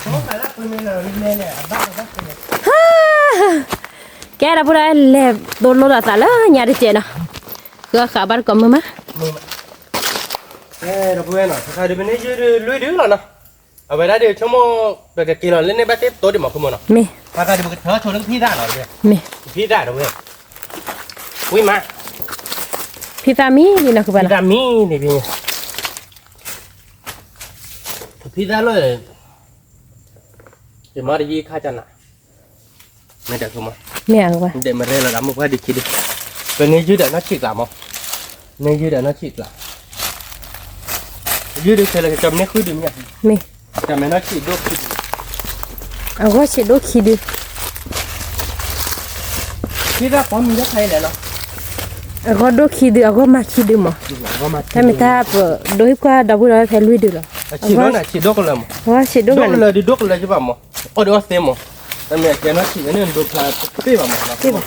สมมติใครรักเป็นเมย์เราเนี่ยบ้านเราเป็น แกดับปลีเล็บโดนรถตัดแล้วยาดิเจนะคือขาบ้านก่อนมือมา เราเพื่อนเนาะถ้าเดี๋ยวนี้ยืดลุยดื้อแล้วเนาะเอาไปได้เดี๋ยวชั่วโมงเดี๋ยวกินเราเล่นในบ้านเต็มตัวเดี๋ยวมาขโมยเนาะ มี ถ้าเดี๋ยวเธอชวนเรื่องพี่ได้หน่อยเดี๋ยว มี พี่ได้เดี๋ยวเพื่อนวิ่งมา พี่ตามีนี่นะคือบ้าน พี่ได้มีนี่พี่ได้เลยเดี๋ยวมาได้ยี่ข้าจันน่ะไม่ได้ขโมย มีอะไรวะ เดี๋ยวมาเรียนระดับมุกว่าดีคิดดิเป็นนี้ยืดเดี๋ยวน่าฉีกหล่ะมั้งนี่ยืดเดี๋ยวน่าฉีกหล่ะยืดเดี๋ยวเสร็จแล้วจำเนี่ยคุยดีมั้ย มี จำไม่น่าฉีกด้วยคุย เอาก็เช็ดดูคิดดู พี่ได้พร้อมมีได้ใครแล้วเนาะ เอาก็ดูคิดดูเอาก็มาคิดดูมั้ง ก็มา ถ้าไม่ถ้าโดยกว่าดับปลีแพ้ลุยดูหรอ ฉีดด้วยนะฉีดด้วยกันเลยมั้ง ว่าเช็ดดู ด้วย กัน กันเลยด้วยกันเลยใช่ป่ะมั้งโอ้เดี๋ยวเต็มมั้งแต่เมื่อกี้น่าฉีดนี่ดูพลาตีป่ะมั้ง ที่บอก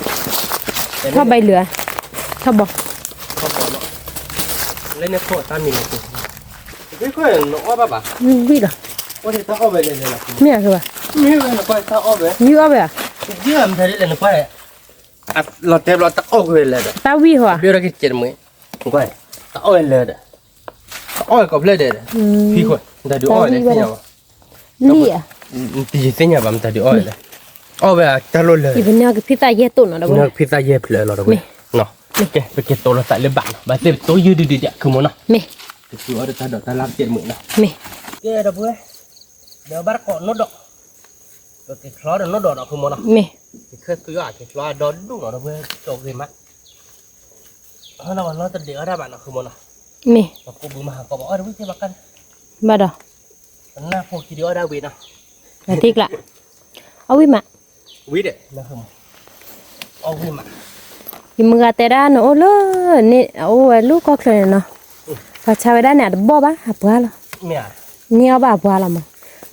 ถ้าใบเหลือถ้าบอก เขาบอกเนาะเล่นในโคตรมีเลยไม่ค่อยหนูว่าป่ะ วิ่งหรอ ว่าที่ถ้าเอาไปเลยนะ มีอะไรวะ ไม่เลยนะไปถ้าเอาไป ยืดเอาไปอ่ะ เยอะมันจะเล่นไปเราเต็มเราตะเอาไปเลย ตาวิ่งหัว เบี้ยเราคิดเจ็ดมื้อกูไปตะเอาเลย oi có plei đấy phi khỏi ta đi oi đấy thế nào lì à thì thế nào mà ta đi oi đấy oi về ta luônเลย อีเป็นแนวกับพี่ตาเย่ตุ่นเนาะ เนื้อพิซซ่าเย่เพลเราด้วยเนาะโอเคไปเก็บตัวเราใส่เลยบังบาเต็มตัวยืดดีๆคือมันเนาะ เม คือว่าตาดอกตาลับเจ็ดหมื่นนะ เม เจ้าดับเว้ยเดี๋ยวบ้านก่อนนดดอกก็เก็บคล้อเดี๋ยวนดดอกคือมันเนาะ เม คือว่าเก็บคล้อดอนดุเนาะเว้ยโจกเลยมั้ยเราวันเราจะเดี๋ยวได้บ้านเนาะคือมันเนาะ เม เรากูบึงมาหาก็บอกว่าวิธีบักกัน บาดอ หน้าพวกคิดว่าได้วินะ มาติกละเอาวิมา วิเด็ดนะครับเอาวิมา อีมือแต่ด้านเนาะโอ้เลยนี่เอาไว้ลูกก็เคยเนาะพอชาวด้านเนี่ยบ่บ้าหับว่าละ เมีย นี่เอาบ้าว่าละมั้ง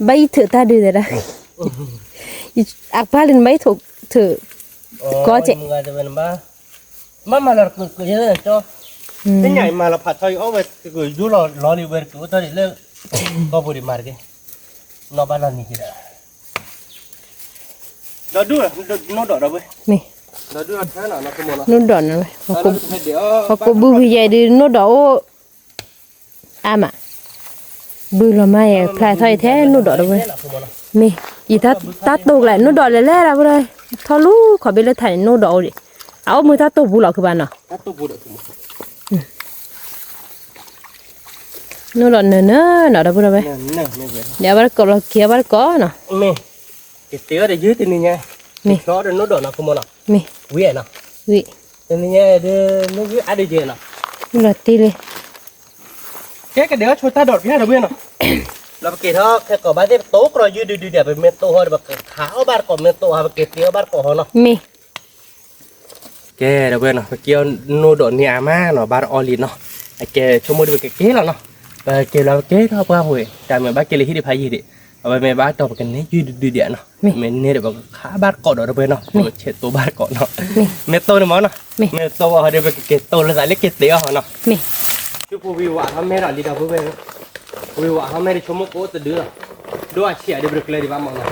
ใบถือตาดูเลยนะอักพาลินใบถูกถือก็เจ็บ มึงอาจจะเป็นมาเราคือเยอะจ้ะที่ใหญ่มาเราผัดไทยเอาไปคือยูโรล้อลิเวอร์กูตอนนี้เลิกก็บริมาร์กนอบ้านเรานี่กี่ละเราดูนอดเราเว้ย เม เราดูแค่ไหนนะคุณมอนะ นู่นดอนนะเว้ย เดี๋ยว พอกูบูบีใหญ่ดินู่นดอกอามาบูละไม่พลายไทยแท้นู่นดอกเว้ยเมอีถ้าตัดตกแหละนู่นดอกเลยแหละเว้ยทอลูขอไปเลยถ่ายนู่นดอกดิเอามือถ้าตกบูหลอกคือบ้านเนาะ ตัดตัวบูดคุณมอ นู่นดอกเนื้อเนาะเด้อเว้ย เนี่ยเว้ย เดี๋ยวบ้านก็เราเคี่ยวบ้านก็เนาะ เมย์เก็บเตี้ยได้ยืดตัวนี้ไงล้อเดินนอดนะคุณมอนะ เม วิ่งนะ วิ ตัวนี้ไงเดินนู่นวิ่งอะไรเจนะ นู่นดอกตีเลย แค่เดี๋ยวชวนตาดอดพี่เราเว้ยเนาะเราไปเก็บเถอะแค่ก่อบ้านที่โต๊ะเรายืดดีๆเดี๋ยวไปเมโต้เขาแบบขาเอาบ้านก่อนเมโต้เขาไปเก็บเตี้ยบ้านก่อนเขาเนาะ เม แกเดี๋ยวเว้ยเนาะไปเกี่ยวโนดอนเนี่ยมาเนาะบ้านออลินเนาะไอ้แกชั่วโมงเดียวแกแล้วเนาะไปเกี่ยวเราแกเท่าป่าวเว้ยแต่เมื่อบ้านเกี่ยวเลยที่ได้พายยี่ดิเอาไปเมื่อบ้านต่อไปกันเนี่ยยืดดีๆเดี๋ยวเนาะเมื่อเนี่ยเดี๋ยวขาบ้านก่อนเดี๋ยวเว้ยเนาะเช็ดตัวบ้านก่อนเนาะเมโต้เนี่ยมั้งเนาะเมโต้เขาเดี๋ยวไปเก็บโต้แล้วใส่เล็กเก็บเตี้ยเขาเนาะ เม คือผู้วิวะเขาไม่ได้ดีดาวผู้เว้ยวิวะเขาไม่ได้ชั่วโมงโคตรเดือดด้วยเชี่ยเดี๋ยวเบรกเลยดีบ้างมั้งเนาะ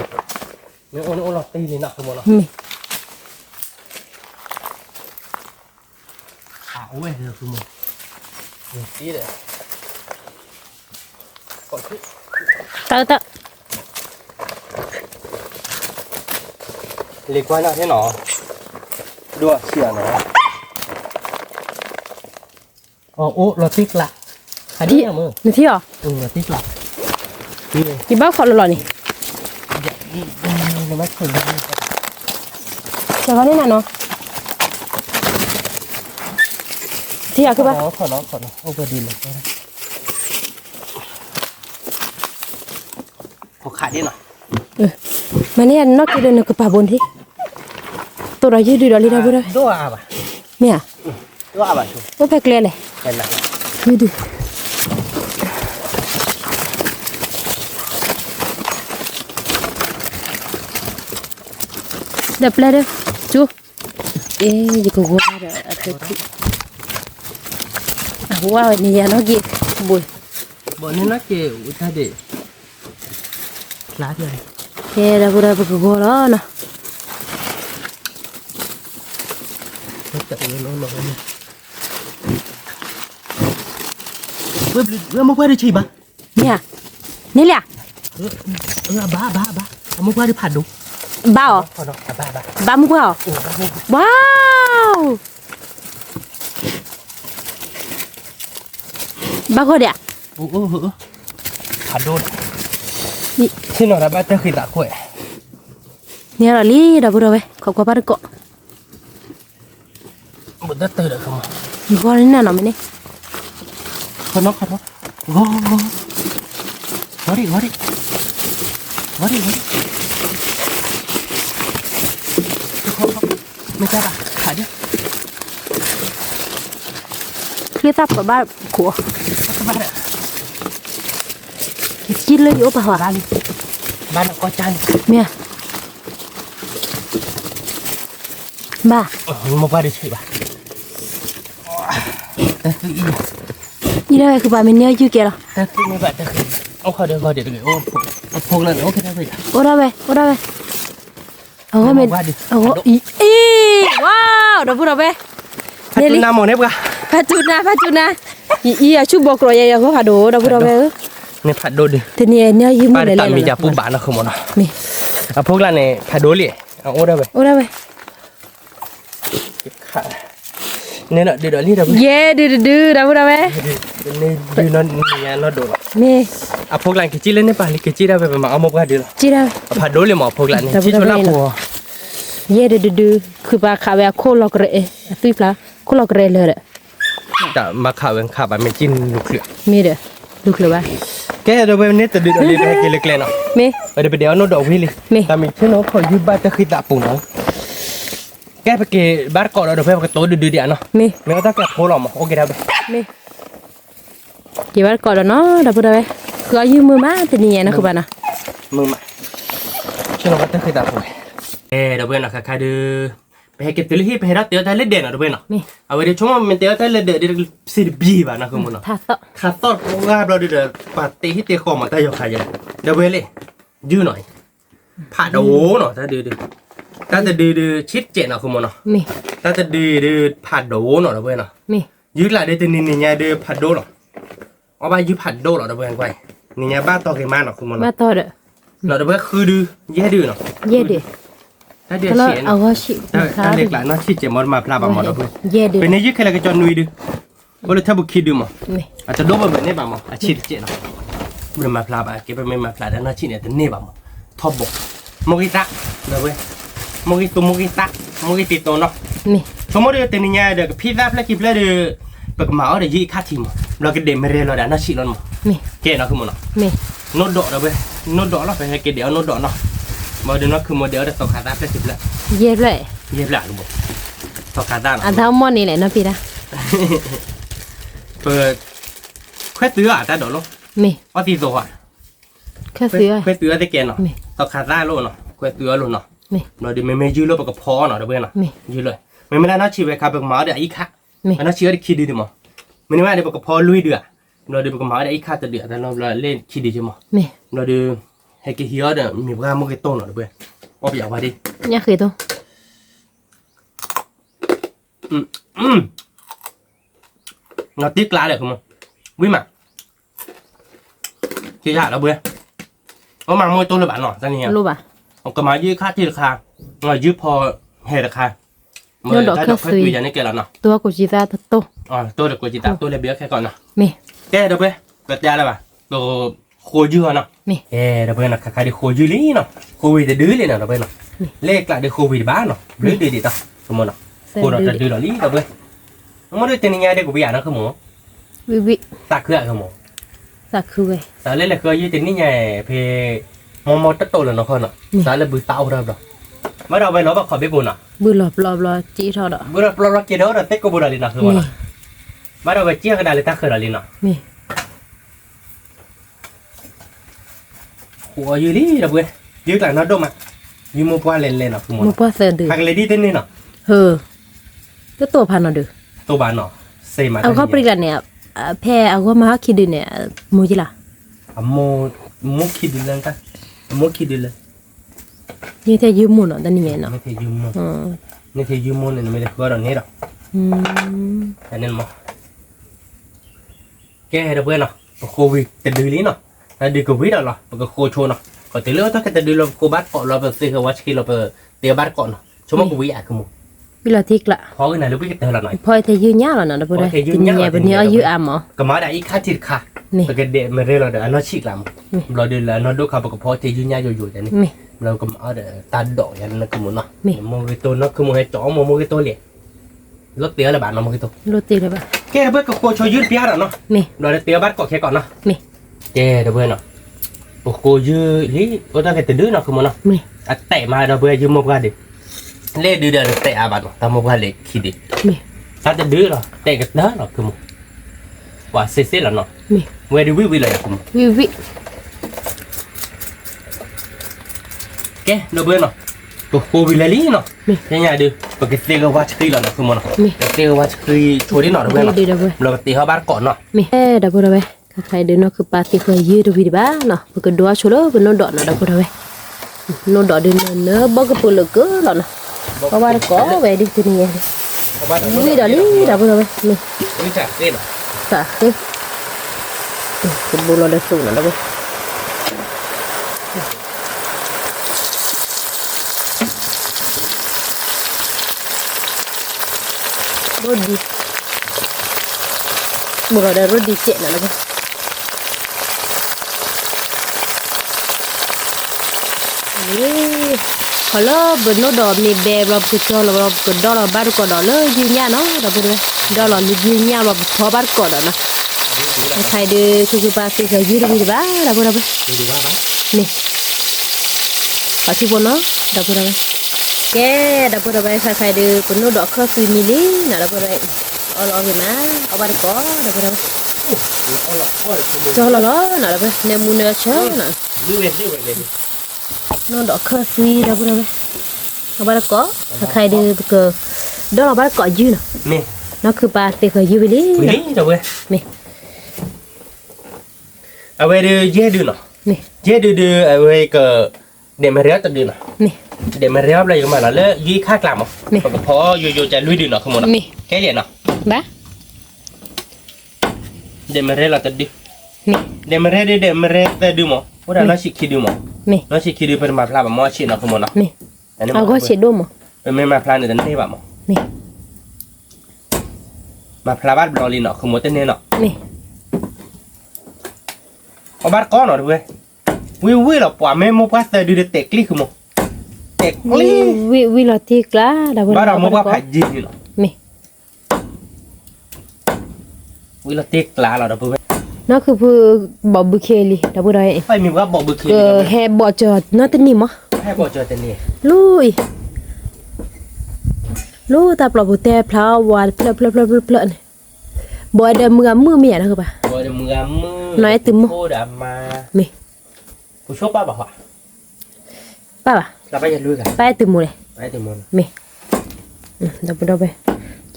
เนี่ยโอ้เราตีนี่นะคุณมอเนาะ เม เว้ยเดี๋ยวคุณมอตีเลยก่อนที่ ตะ เล็กกว่าน่ะใช่หนอด้วยเชี่ยเนาะอ๋อโอ้เราติ๊กละอันนี้มือ นี่ที่อ๋อ เราติ๊กละนี่เลย กี่บ้าขอหล่อนี่ ยังไม่เคย เดี๋ยวเขาเนี่ยนะเนาะที่อยากคือป่ะ ขอน้องโอ้เบอร์ดีเลยขอขาดนิดหน่อย มาเนี่ยนอกจากเดินกับป่าบนที่ตัวเรายืดดีดอลลี่ได้บ่ได้ ด้วยอ่ะ เมีย ด้วยอ่ะชู ว่าแพกเลยเลย แค่นั้น ยืดดีเดี๋ยวเปล่าเด้อจูเอ๊ยยิ่งกว่าเด้ออะเถอะว้าวนี่ยาน้องกี่บุย บอกนี่นะเกี่ยวท่าเด็กลาเดียว เฮ้ยเราบุระบุกบัวแล้วนะ จะเออน้องนี่เว้ยมึงว่าได้ชีบ้า เนี่ยนี่แหละ บ้าเอามึงว่าได้ผ่านดู บ้าเหรอ ขอน้องบ้า บ้ามุกเหรอว้าวบ้าก็เดี๋ยว โอ้ผ่านดูนี่ที่นอนบ้านจะขึ้นตะกล้วย เนี่ยเราลีเราบุระเว้ยขอบคุณป้าตะโกะ บุตรตื่นเลยเข้ามา มีคนนี่น่ะเนาะมั้ยเนี่ย ขอน้องวอดิไม่ใช่ป่ะขาเดียว เครียดซับกับบ้านขัว บ้านเนี่ย กินเลยอยู่ป่ะวะ บ้านก็จาน เมียบ้า มึงว่าได้ชีบ้าแต่คืออี นี่ได้คือบ้ามันเนี่ยอยู่แกเหรอ แต่คือไม่บ้าแต่คือเอาเขาเดี๋ยวเลยโอ้พวกนั้นโอเคได้เลย โอ้ได้เว้ยเอาไว้เมนเอาว้าวเดี๋ยวพูดเอาไป พัดน้ำหมดเนี่ยปะ พัดจุดนะ iya chu bok ro ya ko phado da bu da be เนี่ยผัดโดดิ te ni nya yi mu ป้า le ตามี le จะปูบานนะคือหมดนะ mi อ่ะพวกเราเนี่ยผัดโดเลยเอาโอ้ได้ไป ora be เนี่ยน่ะเดี๋ยวนี่เดี๋ยว ye du da bu da be นี่ดูนั่นนี่นั่นโดด mi อ่ะพวกเรากิจเล่นเนี่ยป่ะกิจได้ไปมาเอาหมกว่าดีละ chi da ผัดโดเลยหมอพวกเราเนี่ยชิชนะพัว ye duคือba kha be ko lok re tu pla ko lok re le re แต่มาข่าวเองข่าวแบบไม่จิ้นลูกเสือ mi de lu kle ba แกเดี๋ยวไปเนี่ยจะดูอะไรไปกินเล็กๆเนาะ mi เดี๋ยวไปเดี๋ยวโน้ตดอกวิลลี่แต่มีชื่อน้องขอยืมบ้านจะคือตาปูน้องแกไปกินบ้านเกาะเราเดี๋ยวไปโต๊ะดื้อๆเดี๋ยวเนาะ mi ไม่ต้องแกโพลอมโอเคได้ไป mi ki ba ko da no da bu da beคืออายุมือมาte ni naคือba na มือใหม่ชื่อน้องก็จะคือตาปูเดี๋ยวไปเนาะค่ะดื้อไปให้เก็บตัวที่ไปให้เราเตี้ยแต่เล็ดเด่นเนาะเดี๋ยวไปเนาะ mi เอาไว้เดี๋ยวช่วงมันเตี้ยแต่เล็ดเด่นเดี๋ยวสิบบีบ้านะคือมันเนาะ ta to ขาดต้นว่าเราเดี๋ยวปาตีที่เตี้ยคอมาแต่ยกขายยังเดี๋ยวไปเลยยื้อหน่อยผ่าโดเนาะถ้าดื้อถ้าจะดื้อชิดเจนเนาะคือมันเนาะ mi ถ้าจะดื้อผ่าโดเนาะเดี๋ยวไปเนาะ mi ยื้อหลายเดี๋ยวนี่เนี่ยดื้อผ่าโดเนาะเอาไปยื้อผ่าโดเนาะเดี๋ยวไปกันไปเนี่ยบ้านต่อเกี่ยมาเนาะคือมัน ma เนาะ to de เดี๋ยวไปคือดื้อแย่ดื้อเนาะ ye de ถ้าเดี๋ยว kalau เสียเนาะ awak shi ถ้าเล็กหลานเนาะชิดเจมอดมาพลาบมาเนาะเพื่อน ye de เป็นเนี่ยยื้อแค่ละก็จอนนุยดื้อบ่เลยถ้าบุกคิดดื้อมั้ง mi อาจจะโดนแบบนี้บ้างมั้งอาชีพเจ๊เนาะมันมาพลาบเก็บไปไม่มาพลาดแล้วน่าชีเนี่ยแต่เนี่ยบ้างมั้งทอบบกโมกิตะเดี๋ยวเว้ยโมกิตุโมกิตะโมกิติโตเนาะ mi สมมติเดี๋ยวเนี่ยเดี๋ยวพิซซ่าเพลกิเพลเดี๋ยวปกมาเอาเดี๋ยวยี่ข้าทีมั้งเราก็เดมเรลเราเดี๋ยวน่าชีแล้วมั้ง mi เก๋เนาะคือมันเนาะ mi โนดดอกเดี๋ยวเว้ยโนดดอกเราไปให้เก๋เดี๋ยวโนดดอกเนาะมาเดี๋ยวนั้นคือโมเดลเดี๋ยวต่อขาตาเพลกิเพล ye le เย็บหลังดูบ่ต่อขาตาเนาะ a tha mo ni le no pi da เปิดแค่ตื้ออ่ะแต่เดี๋ยวลง mi ว่าตีโซ่อ่ะ ka sia แค่ตื้อได้เก๋เนาะ mi ต่อขาตาโลเนาะแค่ตื้อโลเนาะ mi เราเดี๋ยวไม่ยืดเลยปกพอเนาะเดี๋ยวเว้ยเนาะ mi ยืดเลยไม่ได้น่าชีวะครับปกมาเดี๋ยวอีกค่ะ mi น่าชีวะได้คิดดีมั้งไม่ได้ว่าเดี๋ยวปกพอลุยเดือดเราเดี๋ยวปกมาเดี๋ยวอีกค่ะจะเดือดแต่เราเล่นคิดดีใช่มั้ง mi เราเดี๋ยวให้กี่เฮียเดี๋ยวมีพวกมันก็โตเนาะเดี๋ยวเว้ยเอาไปอย่างว่าดิ nya khi to เราติ๊กลาเลยคุณมั้งวิ่งมาที่ยากแล้วเว้ยเอามามวยตัวเลยบ้านเนาะตอนนี้ lu ba เอากระมายืดค่าที่ราคาเรายืดพอเหตุราคาเมื่อได้ดอกค่อยคุยอย่างนี้แกแล้วเนาะ tua ko ji ta to อ๋อตัวเด็กกูจิตาตัวเล็กเบี้ยแค่ก่อนเนาะ mi แกเดี๋ยวไปเกิดยาแล้วป่ะตัวโคยืดเนาะ mi เดี๋ยวไปนะใครเดี๋ยวโคยืดลี่เนาะโควิดจะดื้อเลยเนาะเดี๋ยวไปเนาะเลขละเดี๋ยวโควิดบ้านเนาะดื้อดีต่อสมมติเนาะโคเราจะดื้อหรอลี่เดี๋ยวไปมันได้เจนิยาเด็กกูไปอ่านนะคือหมู wi wi ตาเครือคือหมู sa khu we สารเล่นเลยเคยยืดเจนิยาเพมอตโตเลยเนาะคนเนาะสารเลยบือเต้าเราเนาะไม่เราไปล้อแบบขอไปบุญเนาะ bu lo chi tho da บุญเราเกี่ยวเราเต็กกูบุญอะไรเนาะคือว่าไม่เราไปเจี๊ยกันได้เลยตาเครืออะไรเนาะ mi หัวยืดลี่เดี๋ยวไปยืดหลังนัดดมอ่ะยืมมือปวาเล่นเนาะคือหมู mo pa sa de หักเลยดีเต้นนี่เนาะ he to to phan no de ตัวบ้านเนาะเซมา au ka pri ga ne phe au ka ma khi de ne mo ji la อะโมคิดดูเลยกันโมคิดดูเลย ni the yu mo no da ni me no ไม่เคยยืมโม hmm ไม่เคยยืมโมเนี่ยไม่ได้ก็เราเนี่ยหรอก อันนั้นมั้งแกเดี๋ยวเพื่อนเนาะโควิดแต่ดื้อลิ้นเนาะแต่ดื้อโควิดเหรอปกโคโชเนาะก็แต่เรื่องถ้าแกแต่ดื้อเราโคบัดเกาะเราไปซื้อวัชคีเราไปเตียบัดเกาะเนาะชั่วโมงโควิดอ่ะคือมึง wi la tik la พอกันไหนลูกพี่ก็เตือนเราหน่อย พอเธอยืนยาวแล้วนะเดี๋ยวพูดได้ทีนี้วันนี้อายุอ่ะหมอ ก็มาได้อีกค่าทิศค่ะปกติไม่เรื่องเราเดี๋ยวอันนั้นฉีกลำเราเดี๋ยวเราดูข่าวปกพอที่ยืนยาวอยู่อย่างนี้ มี เราก็มาเดี๋ยวตาดอกอย่างนั้นคือมึงเนาะมึงไปตัวนักคือมึงให้จ่อมึงไปตัวเลยรถเตี้ยอะไรบ้านมึงไปตัว รู้ตีเลยปะ แกเพื่อนก็โคชยืนเปียร์เนาะ มี เราเตี้ยบัดเกาะแค่ก่อนเนาะ มี แกเดี๋ยวเพื่อนเนาะโอ้โหยืดลิก็ต้องแค่ตื่นดื้อเนาะคือมันเนาะ มี อ่ะเตะมาเดี๋ยวเพื่อนยืมมากันดิเล่ดื้อเดี๋ยวเตะอาบัดเนาะทำมากันเลยคิดดิ มี ถ้าจะดื้อเนาะเตะกันเด้อเนาะคือมันว่าเซ่ๆแล้วเนาะ มี เวดิวิเลยคือมัน วิวิ แกเดี๋ยวเพื่อนเนาะโอ้โหวิเลยลิเนาะยังไงดื้อปกติก็ว่าชักตีแล้วเนาะคือมันเนาะปกติก็ว่าชักตีโชว์ดิเนาะเดี๋ยวเพื่อนเนาะ ดีเดี๋ยวไป เราตีเขาบ้านก่อนเนาะ มีเดี๋ยวพูดได้ใครเดินนอกคือปาร์ตี้เคยยืดวิดีบ้าเนาะปกติดูชัวร์เป็นโนดเนาะเดี๋ยวพูดได้โนดเดินเนื้อบอกกับปุ่นเลยก็แล้วเนาะเพราะว่าก็เวดิทีนี้วิเดี๋ยวนี้เดี๋ยวพูดได้มี นี่จัดเต้น tá aqui o bolo da sua lá vai rodi bolo da rodi cek lah vai kalau benar dah mi bebab kecil lah kedua lah baru kedua lah junya no dah boleh dah lah junya lah thua baru kedua nahใครดูคือปลาคือยืดดูบ้าดับดับนี่อาชีพบนเนาะดับดับแกดับดับใครดูคนนู้นดอกข้าวคือมิลิน่ะดับดับเอาลองเห็นนะเอาบาร์ก้อดับดับจอละล้อน่ะดับเนมูเนเชอน่ะนู้นดอกข้าวคือดับดับเอาบาร์ก้อใครดูคือดอกบาร์ก้อยืดน่ะนี่นั่นคือปลาคือยืดมิลิดับนี่เอาไว้ดูเยอะดูเนาะนี่เยอะดูเอาไว้ก็เดี๋ยวมาเรียบตัวดูเนาะนี่เดี๋ยวมาเรียบอะไรก็มาแล้วเลยยี่ข้ากลางมั้งนี่พออยู่จะลุยดูเนาะขโมยเนาะนี่แค่เดียวเนาะบ้าเดี๋ยวมาเรียบเราตัวดูนี่เดี๋ยวมาเรียบตัวดูมั้งว่าเราชิคกี้ดูมั้งนี่เราชิคกี้ดูเป็นมาพลาแบบมั่วชิเนาะขโมยเนาะนี่เอาก็ชิดูมั้งเป็นมาพลาเนี่ยตั้งแต่แบบมั้งนี่มาพลาบ้านบลอลีเนาะขโมยตั้งแต่เนาะนี่เอาบาร์ก้อนหน่อยด้วยวิเราปว่าไม่มุกว่าเธอดูเด็กลี่คือมั้งเด็กลี่วิเราตีกล้าดับบ้านเรามุกว่าผัดจีนเนาะนี่วิเราตีกล้าเราดับเบิ้ลนั่นคือพูบอบบุเคลีดับเบิ้ลอะไรไม่มีว่าบอบบุเคลีแฮบอจอดนั่นตัวนี้มั้งแฮบอจอดตัวนี้ลุยแต่ปลอบบุเตะพลาวานเพลเนี่ยบอยเดิมมือเมียนะคือป่ะบอยเดิมมือน้อยตึมโคดามามีผู้ชอบป้าบอกว่าป้าป่ะเราไปจะลุยกันป้าตึมมือเลยไปตึมมือมีดับไป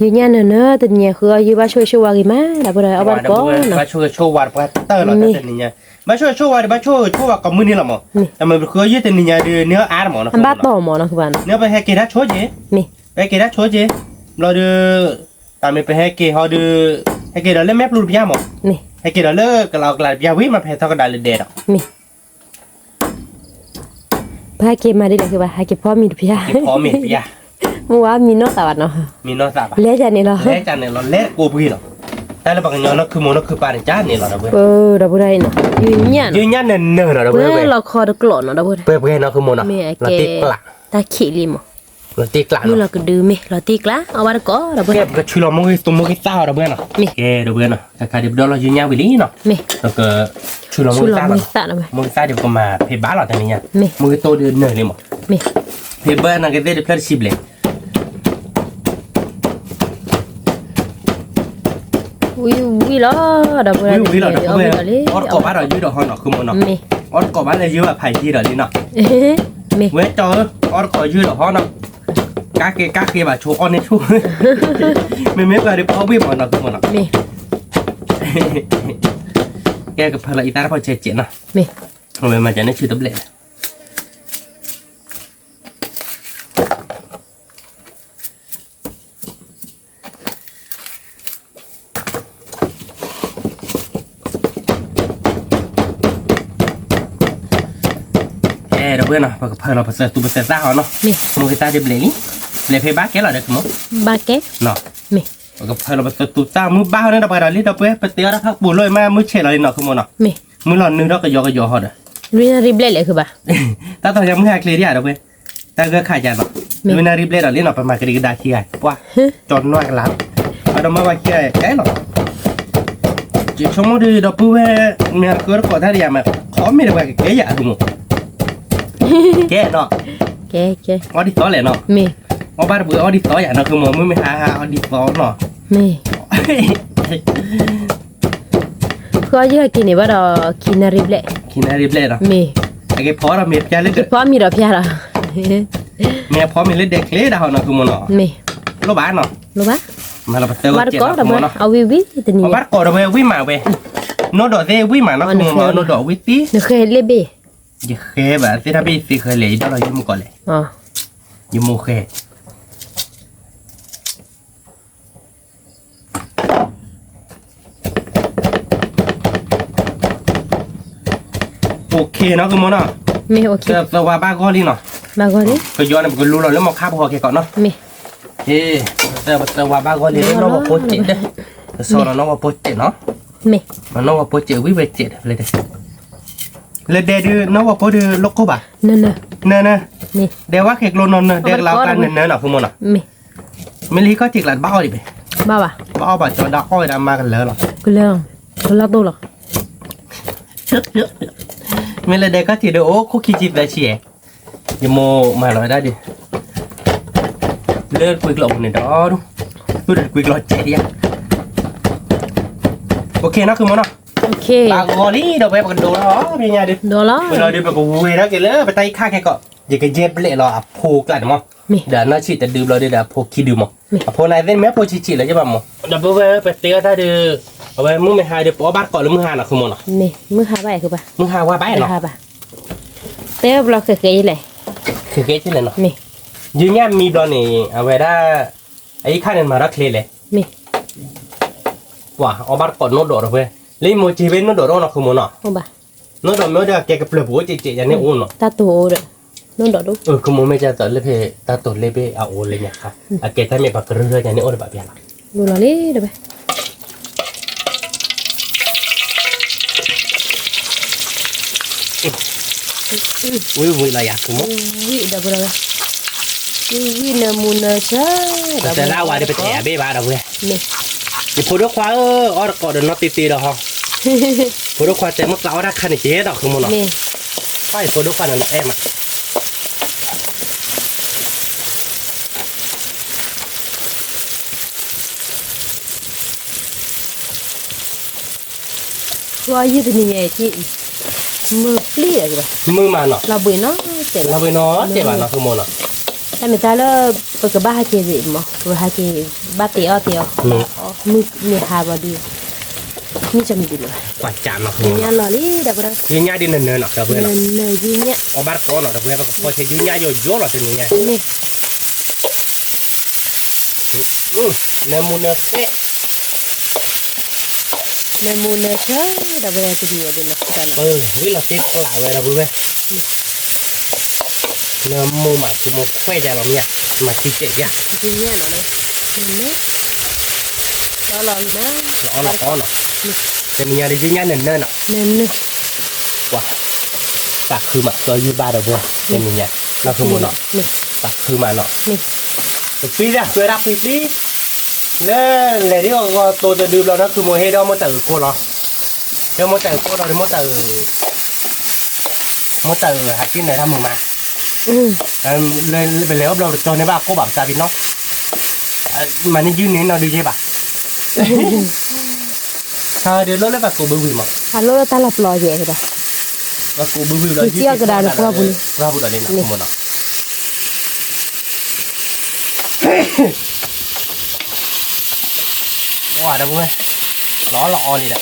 ยืนยันเนอะแต่เนี่ยคือยืนว่าช่วยว่ากี่มาดับไปเอาบ้านก่อนนะมาช่วยวัดไปเตอร์เราแต่เนี่ยมาช่วยวัดมาช่วยวัดกับมือนี่หรอมั้งแต่มันคือยืดแต่เนี่ยเนื้ออาร์หมอนะบ้าต่อหมอนะคือบ้านเนื้อไปให้เกด่าช่วยเจมีไปเกด่าช่วยเจเราดูตามไปให้เกเขาดูให้เกด่าเล่นแม่ปลูกพิยาหมอนี่ให้เกด่าเลิกเรากลายพิยาวิมาแพ้เท่ากันได้เลยเด็ดอ่ะมีพาเกมาได้เลยคือว่าให้เกพ่อมีพิยาพ่อมีพิยาเมื่อวานมีนอสวัสดิ์เนาะมีนอสวัสดิ์เละจันนี่เหรอเละจันนี่เราเละกูพี่เหรอแต่เราบอกกันย้อนนั่นคือโมนั่นคือปาริจานนี่เหรอเราเว้ยดับเบิ้ลเนาะยืนยันเนินเราเว้ยเราคอตะกลอนเนาะดับเบิ้ลเว้ยเนาะคือโมนะเราตีกละตาขี้ลิมเราตีกละเนาะเราก็ดื้อไหมเราตีกละเอาบ้านก่อดับเบิ้ลแกก็ช่วยเรามุ่งตัวมุ่งซ่าดับเบิ้ลเนาะแกดับเบิ้ลเนาะแต่การเดี๋ยวเรายืนยันวิลลี่เนาะแล้วก็ช่วยเรามุ่งซ่าเนาะมุ่งซ่าเดี๋ยวก็มาเพย์บ้าเราแต่เนี่ยมุ่งตัวเดินเนินเลยมั้งเพย์บ้านั่งก็ได้เพลย์ชิบเลยวิล้อดับเบิ้ลวิล้อดับเบิ้ลออดกอบบ้านเรายืดดอกหอนเนาะคือมันเนาะออดกอบบ้านเรายืดแบบไผ่ที่เราดิเนาะเว้ยจอออดกอบยืดดอกหอนเนาะกาเกแบบโชว์ออนนี่ชูไม่ไปเดี๋ยวพ่อวิ่งมาเนาะคือมันเนาะแกกับพลังอีตาพอเจ็ดเนาะทำไมมันจะได้ชื่อตับเล็ดเราเพื่อนเนาะเพอเราเปิดตัวเปิดตาเขาเนาะมือตาเดือบเลยเลยเพย์บ้าแกเราเด็กมั้งบ้าแกเนาะก็เพอเราเปิดตัวตามือบ้าเนี่ยเราไปเราลิ้นเราเพื่อไปเตี้ยแล้วพักบุญเลยมามือเฉยเราลิ้นเนาะคือมันเนาะมือหล่อนนึงเราก็ยอเขาเด้อริบเล่เลยคือป่ะตาตอนยังไม่ให้เคลียร์เนี่ยเราเพื่อตาก็ขายจานเนาะวินาริบเล่เราลิ้นเราไปมากระดิกดาขี้ไก่ว้าจนน้อยกันแล้วเอาเรามาไว้ขี้ไก่แก่หรอจิชมดูเราเพื่อเนี่ยคือเราขอท่าเรียมาขอไม่ได้ไปแก่ยาดูมั้งแกเนาะแกออดิซอเลยเนาะมีอบ้านเบื่ออดิซออย่างเนาะคือหมอมือไม่หาออดิซอเนาะมีก็ยังกินนี่ว่าเรากินนาริบเล่เนาะมีไอ้แกพอเราเมียจะเล่นพอมีเราพี่เราเมียพอมีเล่นเด็กเล่นดาวเนาะคือหมอเนาะมีโลบ้านเนาะมาเราไปเจอบ้านก็เราเนาะเอาวิตัวนี้บ้านก็เราไปวิมาเว้ยโนดอเซวิมาเนาะคือหมอโนดอวิตีนึกเคยเล่เบยี่เคแบบที่ถ้าพี่เคยเลยเรายุ่งก่อนเลยยุ่งโอเค เคเนาะคือมันเนาะ mi ok แต่ว่าบ้าก็ลีเนาะ ba gori ก็ย้อนมันก็รู้แล้วมาคาบพอแค่ก่อนเนาะ mi แต่ว่าบ้าก็ลีเนาะว่าโปรเจกต์เด้อสอนเนาะว่าโปรเจกต์เนาะ mi มันเนาะว่าโปรเจกต์วิเวเจตเลยเด้เลยเด้อเนาะว่าโปรเจกต์ล็อกก็บ่ no no เนอะ mi เดี๋ยวว่าเค้กโลนนเดี๋ยวเรากันเนอะเนาะคือมันเนาะ mi ไม่รีก็จิกหลัดบ้าดิไป ba ba บ้าบ่จอดอ้อยดำมากันเลยหรอ kulang kulang tu lah ไม่เลยเด็กก็จิเดโอ้คุกกี้จิบได้เชียยโมมาลอยได้ดิเลิกคุยกลมเนี่ยดอดูดูเด็กคุยกลมเจียโอเคนะคือมันเนาะ ok บางวันนี้เราไปกันดูแล้วเป็นไงดิ đó là เวลาเดินไปกับวุ้ยนะแกเลยไปไต่ข้าแกก็อย่าแกเจ็บเละเราอ่ะโผล่กันมั้ง mi เดี๋ยวน่าฉีดแต่ดื่มเราเดี๋ยวโผล่ขี้ดื่มมั้งโผล่ไหนเล่นแม่โผล่ฉีดเลยใช่ป่ะมั้งเดี๋ยวไปเตะถ้าเดือเอาไปมึงไม่หายเดี๋ยวปอบ้านก่อนหรือมึงหาหนักคือมันเนาะ mi mưa hai bàiคือba มึงหาว่าไปเนาะ hai ba té block cái cái này คือเกจิเลยเนาะ mi ยืนยันมีบอลนี่เอาไว้ได้ไอ้ข้าเนี่ยมารักเลย mi ว่าเอาบ้านก่อนโน้ตดอกเลยเลยโมจิเวนโน้ตดอกเนาะคือมันเนาะ không ba โน้ตดอกโน้ตเดียวแกกับเปลือกหัวเจ๊ๆอย่างนี้อุ่นเนาะ ta tổ rồi nó đỏ đúng คือมันไม่จะต่อเลยเพตาตัวเลยเพเอาโอนเลยเนี่ยครับอาเกถ้ามีปากเรืออย่างนี้โอนแบบนี้ละ đồ là đi được ba อุ้ยอะไรอยากคือมั้ง vị đập rồi vị là mùn chá แต่ละวันเดี๋ยวไปแอบเบ้บ้าเราเลย mi อย่าพูดว่าควาอ้อก่อนเดินน็อตตีๆเราฮะพูดว่าควาแต่เมื่อเราได้คันเจ๊ดอกคือมันเนาะ mi ไปพูดว่าควานั่นแอมอ่ะ qua như thế này chị mưa pli rồi มือมาเนาะ là bưởi nó chảy เราไปเนาะเจ๊บ้านเนาะคือมันเนาะ tại người ta là bởi cái ba hai chị gì mà rồi hai chị ba tiểu mưa mưa hà vào đi mi chăm đi rồi กว่าจานเนาะคือมัน nhà lò đi đập rồi ยืนยันดินเนินๆเนาะเราเพื่อนเนาะ nơi gì nhá เอาบ้านก่อนเนาะเราเพื่อนพอใช้ยืนยันโยๆเนาะตัวนี้ไง mi เนื้อมูเนื้อเป๊ะ nơi mùn chá đập rồi thì nhiều đi nó ta nó วิเราเจ๊ของหลายไว้เราเพื่อนเนื้อมูหมักคือมูเป๊ะใจเราเนี่ยมาชี้เจ๊ยะ gì nhá nó đây nè đó là nó เอาหน่อยเนาะแต่มีอะไรยืนยันเนินๆเนาะ nè nè ว่าตักคือหมักตัวยืดบ้าเราเพื่อนแต่มีไงเราคือมูเนาะ nè ตักคือมาเนาะ nè ปีเนี่ยเคยรับปีแล้วเลยที่ก็ตัวจะดื่มเรานะคือโมเฮดอมแต่กูเหรอเดี๋ยวโมแต่กูเราเดี๋ยวโมแต่หากินไหนทำมึงมา ừ เลยไปแล้วเราจอในบ้านกูแบบซาบินเนาะมันนี่ยืนนี้เราดีใช่ปะถ้าเดี๋ยวเราเลยแบบกูบื้อมั้ง alo ta lập lò vậy rồi ว่ากูบื้อเรา Kia cái đà được qua bùi ว่าบุญอะไรนะกูมันเนาะว่าเดี๋ยวเว้ยล้อหล่อเลยแหละ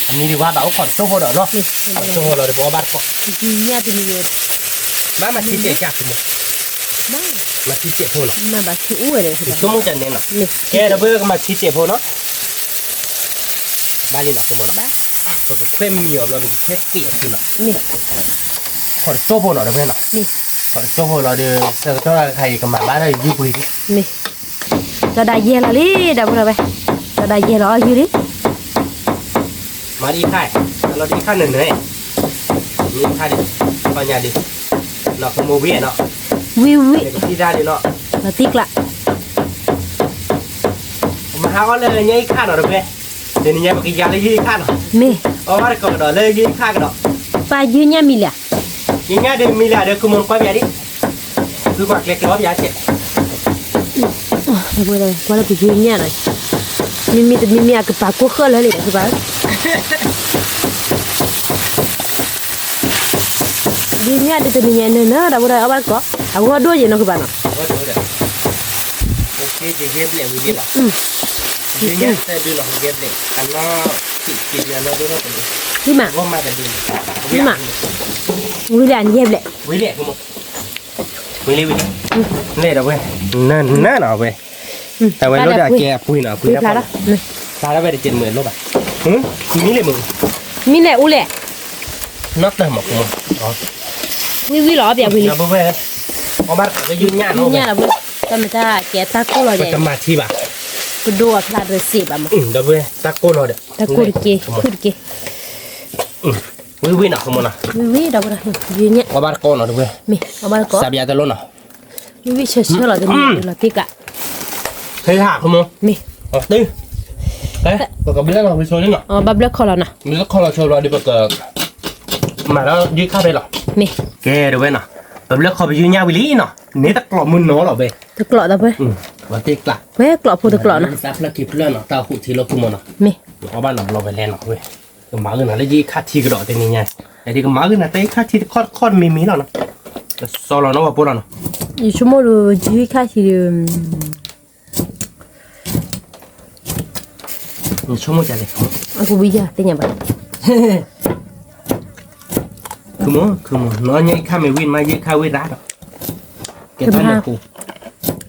อันนี้ดีว่าแบบก่อนโซ่เนาะก่อนโซ่เราเดี๋ยวบ้านก่อน nhà thì nhiều บ้านมาชี้เจ๊ยากคือมึง mà มาชี้เจ๊โพเนาะ mà bà chịu rồi đấy ตัวมึงจะเน้นเนาะ nè แกเดี๋ยวเบอร์ก็มาชี้เจ๊โพเนาะบ้านนี่เนาะคือมึงเนาะก็เพิ่มมีอ่ะเราแค่เกลียดคือเนาะ nè ก่อนโซ่โพเนาะเดี๋ยวเพื่อนเนาะ nè ก่อนโซ่โพเราเดี๋ยวเจ้าใครก็มาบ้านเรายืดบุยดิ nè cho đại về là đi đâu rồi vậy cho đại về là gì đi มาดีค่ายเราดีค่ายหนึ่งเลยมีค่ายดิปัญญาดิเนาะคือโมวี่เนาะ วิว เด็กที่ได้ดิเนาะ là tiếc lạ มาหาว่าเลยยี่ค่าเนาะเดี๋ยวเพื่อนเดี๋ยวนี้ยังไม่กินยาเลยยี่ค่าเนาะ mê อ๋อเดี๋ยวก็เดี๋ยวเลยยี่ค่ากันเนาะ ba dư nhà mi lạ ยี่ง่ายเดี๋ยวมีแล้วเดี๋ยวคือมันควายยาดิคือว่าเกล็ดร้อนยาเจ็บ vừa rồi qua là cái dư nhà này mi cái bà quốc khơi lấy cái bà dư nhà đi từ nhà nữa đâu rồi ởบ้านก็เอาว่าด้วยเนาะคือบ้านเนาะ โอเคจะเย็บเลยวิธีละยี่ง่ายแต่ดูหลังเย็บเลยอันนั้นติดยาเราดูเราเป็น นี่มา ว่ามาแต่ดู นี่มาวิลานเย็บแหละ วิเล่คือมึงวิเล่เล่เดี๋ยวเว้ยนั่นเอาเว้ยแต่เว้ยรถอะแกปุยเนาะปุย คุย แล้ว พลาดแล้ว พาแล้วไปได้70,000รถอ่ะมีนี่เลยมึง มีแหละอู้แหละ nó tới một mồm đó vi lọ bịa vi nó bơ về có bắt cái dư nhạn như nha là bơ tâm ta kẻ ta cô rồi đấy cái mà chi bà cái đồ là rồi xịp à mà đó về ta cô rồi đấy ta cô được kì vi nào không muốn nào vi đâu rồi vi nhá có bắt con nó được về mi có bao có sao bây giờ luôn nào vi chơi là cái là tiếc cả thấy hả không muốn mi đi đấy có biết nào với số đấy nào bắp lắc kho nào mình rất khó là cho rồi đi bật mà nó dưới khác đây rồi mi kê được bên nào bật lắc khó bị dưới nhau bị lý nào nếu ta cọ mun nó là về thực lọ đâu vậy và tiếc là vé cọ phụ thực lọ nào sắp là kịp lên nào tao hụt thì nó không muốn nào mi có bạn nào lo về lên nào về cái máu cái nào lấy gì khác thì cái đỏ tên này nha để đi cái máu cái nào tới khác thì con mì mí nào nó sau đó nó vào bột nào như chúng tôi rồi dưới khác thì chúng tôi trả lời không aku bây giờ tên nhà bạn cứ muốn nó nhảy khai mày win mai nhảy khai win ra đó cái tay này cụ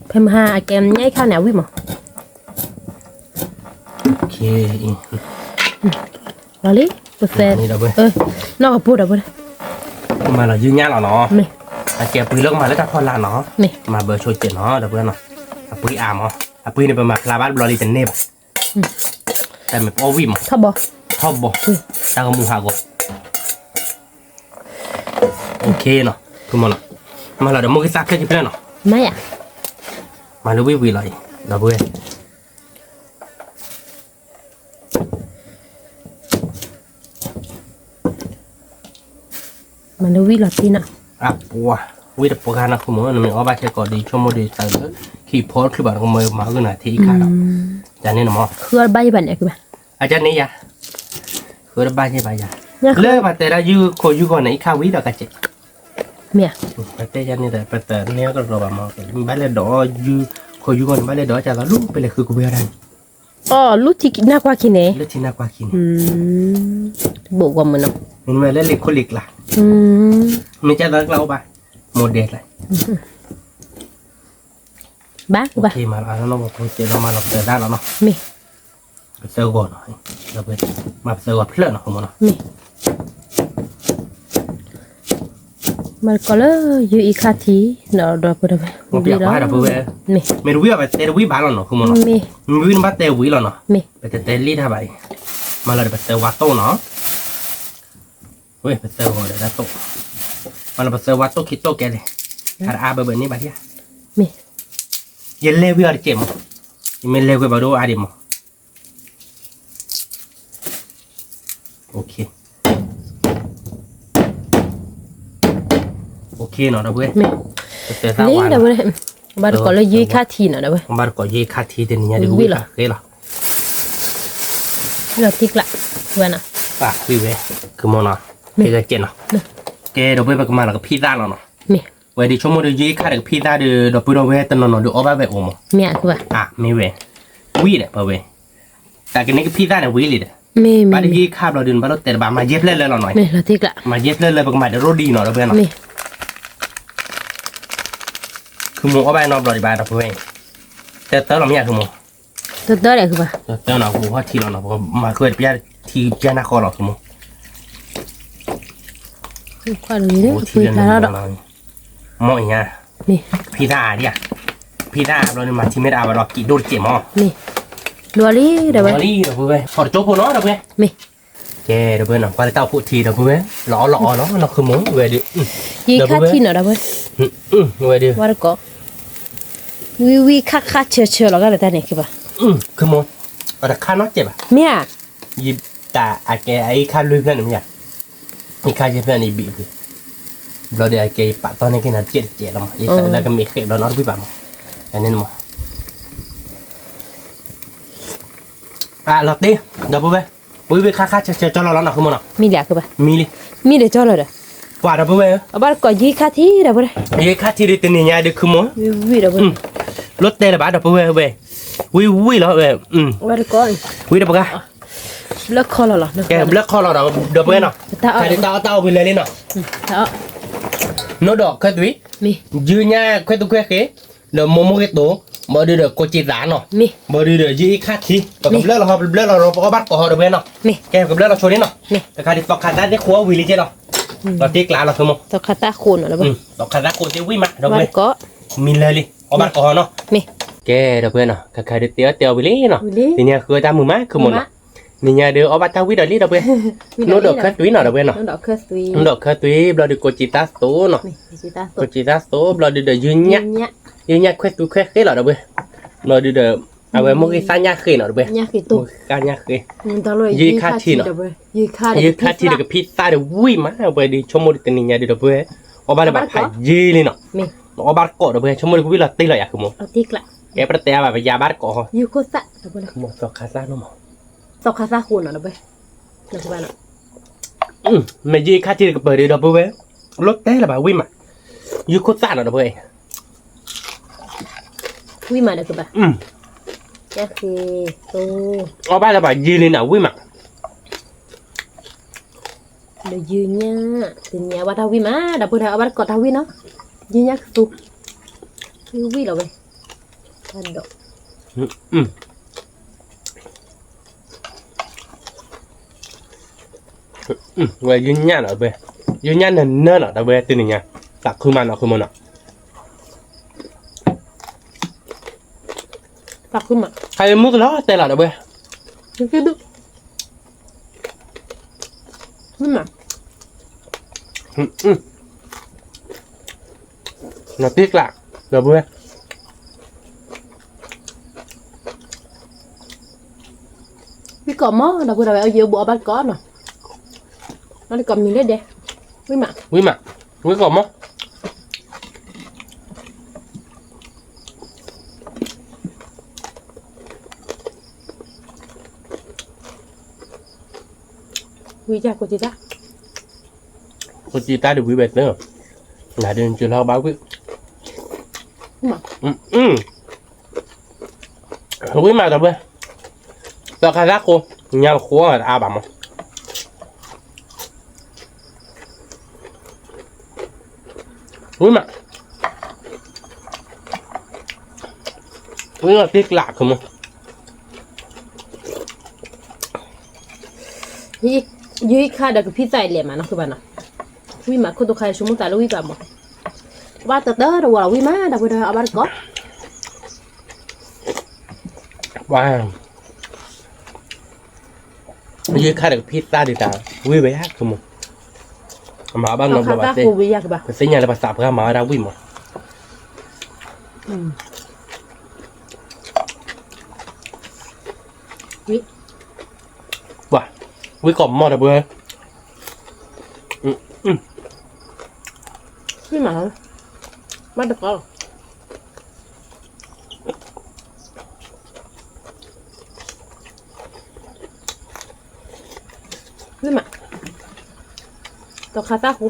thêm ha kem nhảy khao nào quý mà ok là lý bật xe nó có bút đâu vậy mà là dư nhá là nó mày kẹp bưởi lông mà lấy các con là nó mày mà bờ trôi tiền nó được chưa nào bưởi ảm à bưởi này bờ mặt là bát bò đi tiền nếpแต่แบบโอวิม thọ bò ชอบบ่ตากมูหาก็โอเคเนาะคือมันมาแล้วเดี๋ยวมึงก็ซักแค่กี่เพื่อนเนาะ mấy à มาเลยวิเลยเดี๋ยวเว้ย mà nó vi là tin à อ่ะปัววิแต่ปัวกันนะคือมันเอาไปแค่ก่อนดีชั่วโมงดีแต่ขี่โพสคือแบบก็มือมาขึ้นหน้าที่ขาดจานนี้เนาะ khơi bay bạn này các bạn อาจารย์นี่ยะคือระบายใช่ไหมยะเลิกมาแต่ละยูโคยูก่อนไหนข้าวิดอกกันเจ๊ mẹ แต่ยันนี่แต่เนี้ยก็รอแบบมาบ้านเลยดอยูโคยูก่อนบ้านเลยดอจะละลูกไปเลยคือกูเบียร์ได้ lúc thì na qua khi này เลือดที่น่ากว่ากิน bộ của mình không มันมาเล่นเล็กคนเล็กล่ะไม่ใช่รักเราไปโมเดลเลย bác โอ bà เคมาแล้วเราบอกเจอเรามาเราเจอได้แล้วเนาะ mẹ ไปเจอก่อนหน่อยเราไปมาเจอก่อนเพื่อนเนาะคุณมันเนาะ mẹ mà có lẽ dù ý khá thì nó đọc được ผมอยากว่าเราไป mẹ ไม่รู้ว่าไปเตะวิบ้านเราเนาะคุณมันเนาะ mẹ ไม่รู้ว่าเตะวิเราเนาะ mẹ ไปเตะลีท่าไปมาเราไปเตะวัดโตเนาะเว้ยไปเตะหัวเดี๋ยวโตมาเราไปเตะวัดโตคิดโตแกเลยอาเบอร์นี้ไปที่ mẹ ยันเล่วิอาร์เจมยังไม่เล่วิบาดูอาดิมโอเคโอเคเนาะเราเว้ย mẹ แต่ถ้า lý วัน đâu vậy bà có lẽ dù ý khá thì nào đâu vậy บาร์ก็ยี่คาทีเดนเนี่ยดูวิล่ะเฮ้ยล่ะ là tiếc lạ vậy nào ป่ะวิเว้คือมอนะเฮ้ยเจนเนาะแกเราไปประมาณแล้วก็พิซซ่าเนาะ mẹ เว้ยดิชั่วโมงเดียวยี่คาเด็กพิซซ่าเดี๋ยวเราไปเราเว้ตันเนาะเดี๋ยวเอาไปเว้โอม mẹ của bà อ่ะไม่เว้วิเนี่ยป่ะเว้แต่กันนี้ก็พิซซ่าเนี่ยวิเลยเด้ mẹ บ้าน mẹ ยี่คาเราเดินบ้านเราแต่บ้านมาเย็บเล่นเลยหน่อย mẹ là tiếc lạ มาเย็บเล่นเลยประมาณเดี๋ยวโรดีเนาะเราเว้เนาะ mẹ คือมึงเอาไปนอนรอดีบ้านเราเว้แต่เต๋อเราไม่อยากคือมึง tôi tới đây của bà เต๋อเนาะกูว่าทีเราเนาะมาเคยเปียทีเปียนาคอหรอกคือมึง qua rồi đấy โอ้ที tôi เรียน là เรา đó หม้ออย่างเงี้ย mẹ พี่ดาเนี่ยพี่ดาเราเนี่ยมาที่เมดาบารอกิโดดเจ็บมั้ง mẹ đùa lý đâu เดี๋ยว vậy นี้เดี๋ยวเว้ยขอโจ๊กคนเนาะเดี๋ยวเว้ย mẹ แกเดี๋ยวเว้ยเนาะquaเต้าพูดทีเดี๋ยวเว้ยหล่อเนาะเราคือมึงเว้ยดิ ý khá thì nào đâu vậy เว้ยดิ qua đó có vi khá khá chờ là cái này ta này kìa bà คือมึงแต่ข้าน้อยเจ็บอ่ะ mẹ ยิบแต่ไอ้แกไอ้ข้าลุยเพื่อนหนูเนี่ยไอ้ข้าเจ็บเพื่อนไอ้บีบเราเดี๋ยวไอ้แกปะตอนนี้แกน่าเจ็บแล้วมั้งไอ้แต่แล้วก็มีเข็บเราเนาะพี่ป่ะมั้งอันนี้มั้งหลอดดิเดี๋ยวเว้ยวิค่าจะจอเราแล้วนะคือมึงเนาะ mi lẹ kìa bà มีลิ mi để cho rồi đấy กว่าเดี๋ยวเว้ย bà có ý khá thì đâu vậy ยี่ค่าที่ได้ตีนี่ยาเด็กคือมั้ง vi đâu vậy รถเตะระบาดเดี๋ยวเว้ยวิแล้วเว้ยbà đó có วิเดี๋ยวปะกะ lớp kho là nó แกเลิกคอเราเดี๋ยวเว้ยเนาะใครเต้าไปเลยเนาะ đó โนดอกแค่ตุ้ย mi ยืนยาแค่ตุ้ยแค่เดี๋ยวโมโมเกโตบ่ดีเดี๋ยวโกจิร้านเนาะ mi บ่ดีเดี๋ยวยี่ค่าที่กับเลิกเราปกบัดก่อเดี๋ยวเว้ยเนาะ mi แกกับเลิกเราโชว์นี่เนาะ mi แต่ใครที่ตอกขาดได้ครัววิลิเจเนาะ เราติ๊กหลาเราคือมั้ง ตอกคาตาโคนอะไรบ้าง เราคาราโคเตวิมาเรา บ้า เว้ นก็ มีเลยลิเอาบ้านก่อนเนาะ มี แกเราเพื่อนเนาะใครเตี้ยวไปเลยเนาะ วิลี่ ทีเนี้ยคือตามมือม้าคือหมดเนาะนี่เนี่ยเดี๋ยวเอาบ้านตาวิดอลี่เราเพื่อนโน้ตดอกคัตวิเนาะเราเพื่อนเนาะ น้องดอกเคอร์สตุย โน้ตดอกคัตวิเราดูโกจิตาสโตเนาะ นี่จิตาส โกจิตาสโตเราดูเดี๋ยวยืนเนี้ย เนี่ย ยืนเนี้ยเคตุเคเหรอเราเพื่อนเราดูเดี๋ยวเอาไว้มุกสัญญาเคเนาะเราเพื่อน เนี่ยคือตุ๊ มุกสัญญาเค มันตลอด ยืดคาทีเนาะ ยืดคา ยืดคาทีเด็กพิซซ่าเดี๋ยววิ่งมาเอาไปดิชมโมดิตนี่เนี่ยเดี๋ยวเพื่อนเอาบ้านแบบไทยยืดเลยเนาะ มี เอาบ้านเกาะเดี๋ยวเพื่อนชมโมดิตวิ่งละตีเลยอะคือมั้ง เอาติ๊กละ แกประเดี๋ยวแบบยาบ้านเกาะ ยูโคสะเดี๋ยวไปเลย หมดสอกคาซ่าเนาะ ตอกคาซาโคนเดี๋ยวไปเดี๋ยวไปเนาะ ไม่ยืดคาทีเด็กเปิดเดี๋ยวเพื่อนรถเต้ละแบบวิ่งมายืดโคตรซ่าเนาะเพื่อน วิ่งมาเดี๋ยวคือแบบเนี่ยคือตัว เอาบ้านแบบยืดเลยนะวิ่งมา เดี๋ยวยืนเนี่ยถึงเนี่ยว่าทาวิมาเดี๋ยวไปเดี๋ยวเอาบัตรกดทาวิเนาะยืนเนี่ยคือตุ๊คือวิ่งเราไปทันดอก เว้ยยืนยันเนาะเพื่อนยืนยันเนิ่นเนาะเพื่อนตื่นยังไงตักคือมันเนาะคือมันเนาะ ปักขึ้นมา ใครมุกล้อเตะละเพื่อน คือตุ๊ขึ้นมา nó tiếc lạc rồi bữa พี่ก่อหม้อเดี๋ยวไปเอาเยอะบัวบัตรก้อนเนาะมันก่อมีได้เด้วิ่งมา quý mà quý còn mốc วิ่งจ้ากูจีจ้า cô chia tay được quý bệt nữa là đừng chưa lo báo quý วิ่งมา quý mà rồi bữa tao khai thác cô nhau khóa là à bằng mà quý mà quý là tiếc lạc không ยี่ค่าเดี๋ยวพี่ใจเหลี่ยมมาเนาะคือบ้านเนาะวิ่งมาคุณตัวใครชั่วโมงแต่ละวิ่งแบบหมดว่าแต่เด้อเดี๋ยวเราวิ่งมาเดี๋ยวไปเอาบัตรก้อน wow như khai được pizza thì ta quý bé hát không mà ban đầu là bà กูวิ่งยากคือบ้า sẽ nhà là bà sạp ra mà ra quý mà วิ่ง wow quý còn mò được bữa วิ่งมาบัตรก้อนวิ่งมาตัวคาตาคู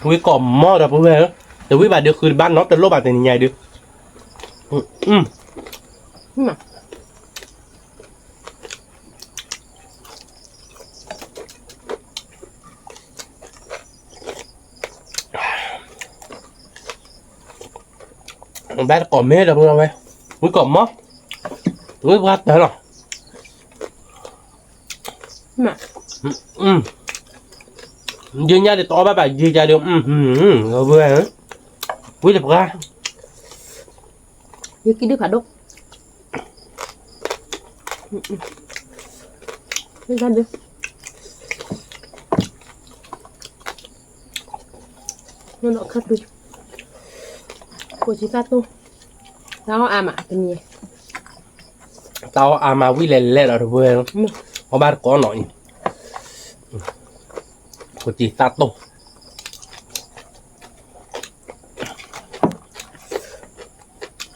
quý còn mò được bữa để quý bà được khử ban nó từ lúc bà thì nhảy được วิ่งมา bé còn mê được bữa đâu quý còn mò quý quá tới rồi วิ่งมา dương nha thì to bà dư ra được rồi bữa hả quý được ra ยี่กินด้วยขาดกไม่กันดิมันออกคัดดูกูชิคาตู้แล้วอามาเป็นยัง tao à mà quý lẹ lẹ rồi bữa có ba có nổi của chị ta tung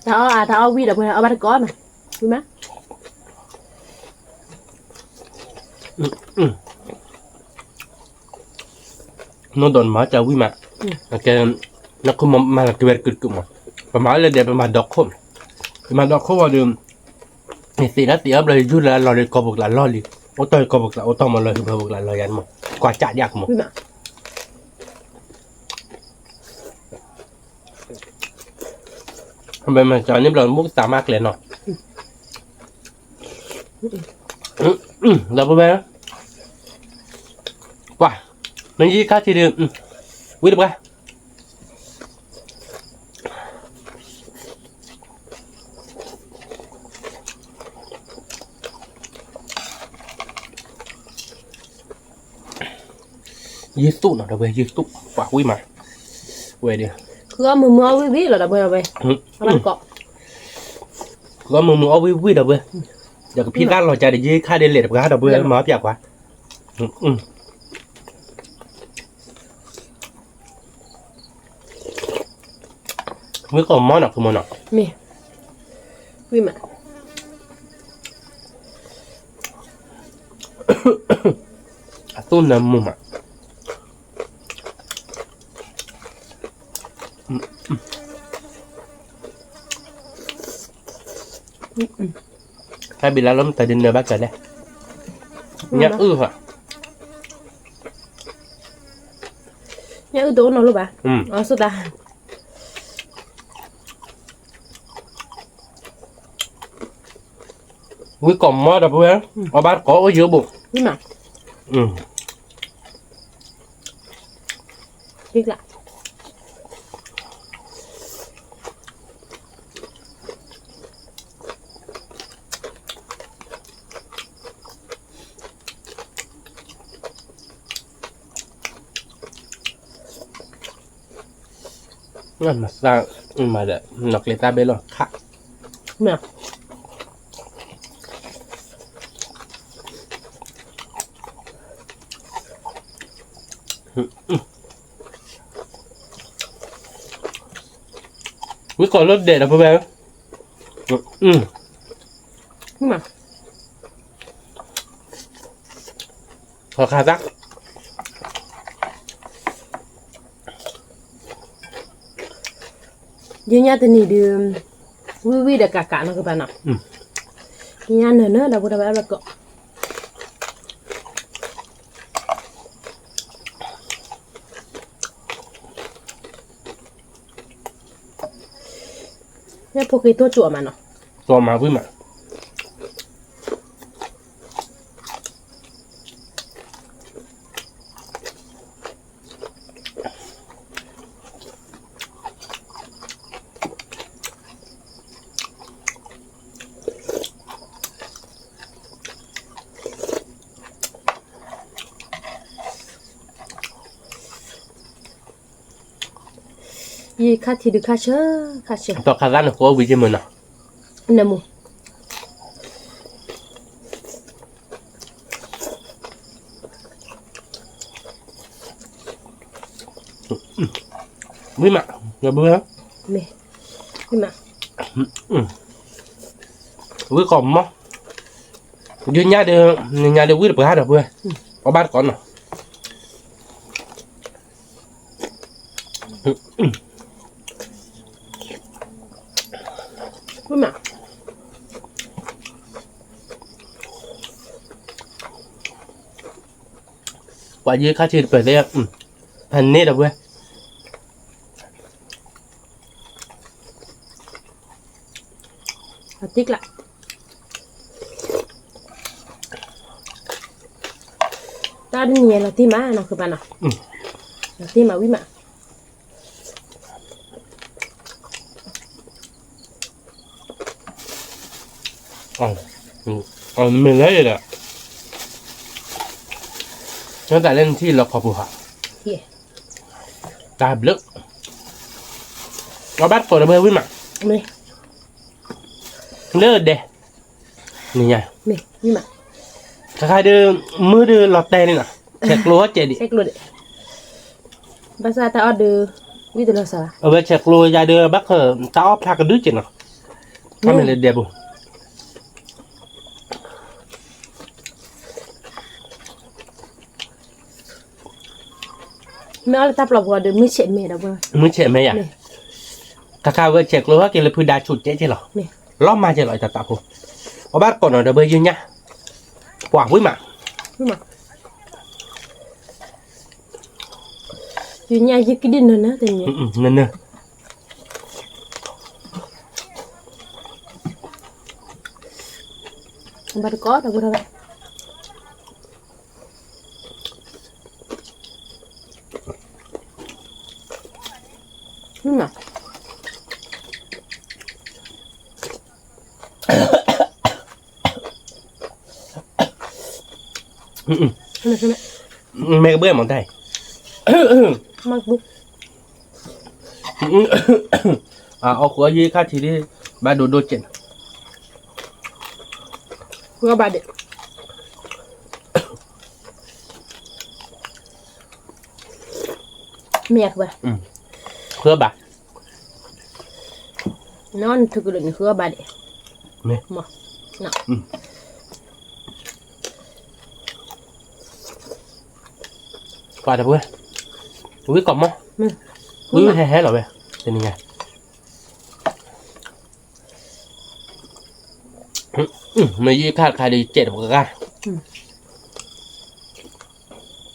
ถ้าเอาวีเดี๋ยวเอาบัตรก้อนนะรู้ไหม nó đồn má cho quý mà cái nó không mà là cái việc cực mà và má là đẹp mà đọc không mà đọc không vào đường thì xì nó xì ấpเลยยุ่là loเลยco buộc là lo liền ô tô co buộc là ô tô mà lời co buộc là lời ăn mà qua chạy giặc mà รู้ไหม ทำไมมันจอนี่เรามุกสามารถเลยเนาะแล้วไปไหมว้า mình gì khác thì được quyết được không dưa tụ nó đâu về dưa tụ quả quý mà về đi คือเอามือเอาวิเหรอดับเบิลไปเอามันเกาะ có mưa mưa vui vui đâu về giờ cái phi gan lò chạy để dưa khai đến lệ được đâu về mà bẹp quá mới còn món nào không món nào มีวิมา tôn là mồm à hay bị lá lắm tại đình nơi bác cởi đây nhá hả เนี่ยอือตัวน้องรู้ป่ะอ๋อสุดตา với còn món đâu về ở bát có ở giữa bụng วิมา ดีละ ngon mà sao mà để nọc lấy ta bên rồi khá เนี่ย với còn lớp để đâu về วิมา khó khăn rắc ยืนยันตัวนี้ดื่มวิเด็กกะนะคือป่ะเนาะยืนยันเนอะดับเบิลแล้วก็เนี่ยพวกตัวจั่วมันเนาะ to mà với màยี่ค่าที่ดูค่าเชื่อ to khá rắn là có vì gì mình nào เนี่ยมู với mà rồi bữa เมวิมา với còn mó dưới nhà đều quyết được hai được bữa có bát con nào วิมา quả dưa khá thịt phải đây thành nét được bữa เอาติ๊กละตาเนี่ยเราที่มาเนาะคือป่ะเนาะเราที่มาวิมา mình lấy rồi đó nó tại lên thi lọc học phù hợp เฮีย ta blöt nó bắt rồi bơi với mặt เม lơ đè này nha เมวิมา khai đưa mưa đưa lọt tè đi nè chẹt lúa chạy đi เช็คเลยภาษาตาออดือวิตุลาสา ở bên chẹt lúa ra đưa bác ở tao pha cái đứa chuyện nào các mình lên đẹp không ไม่เอาตาปลอบวัวเดือไม่เช็ดเมดเอาเว้ย mới chạy mấy à cacao với chẹt lúa kia là phui đa chuột chạy chứ lọ นี่ lót mai chạy lại tập tập không ở bác còn ở đây bơi dương nhá quả với mặt วิมาอยู่เนี่ยยึกกินนะแต่เนี่ย nên nè บาร์ก็ดับเบิล ใช่ไหม แม่ก็เบื่อหมดได้ มากบุ๊ก เอาขวดยี่ค่าทีนี้มาดูเจน เพื่อบาดเด็กเมียคือ เพื่อบะ นอนถึกเรื่องคือบาดเด็ก เนี่ย มาเนาะ กว่าจะเพื่ออุ้ยกล่อมมั้งอุ้ยแฮ่ๆหรอเว้ยเป็นยังไงไม่ยี่ค่าใครดี7กว่ากัน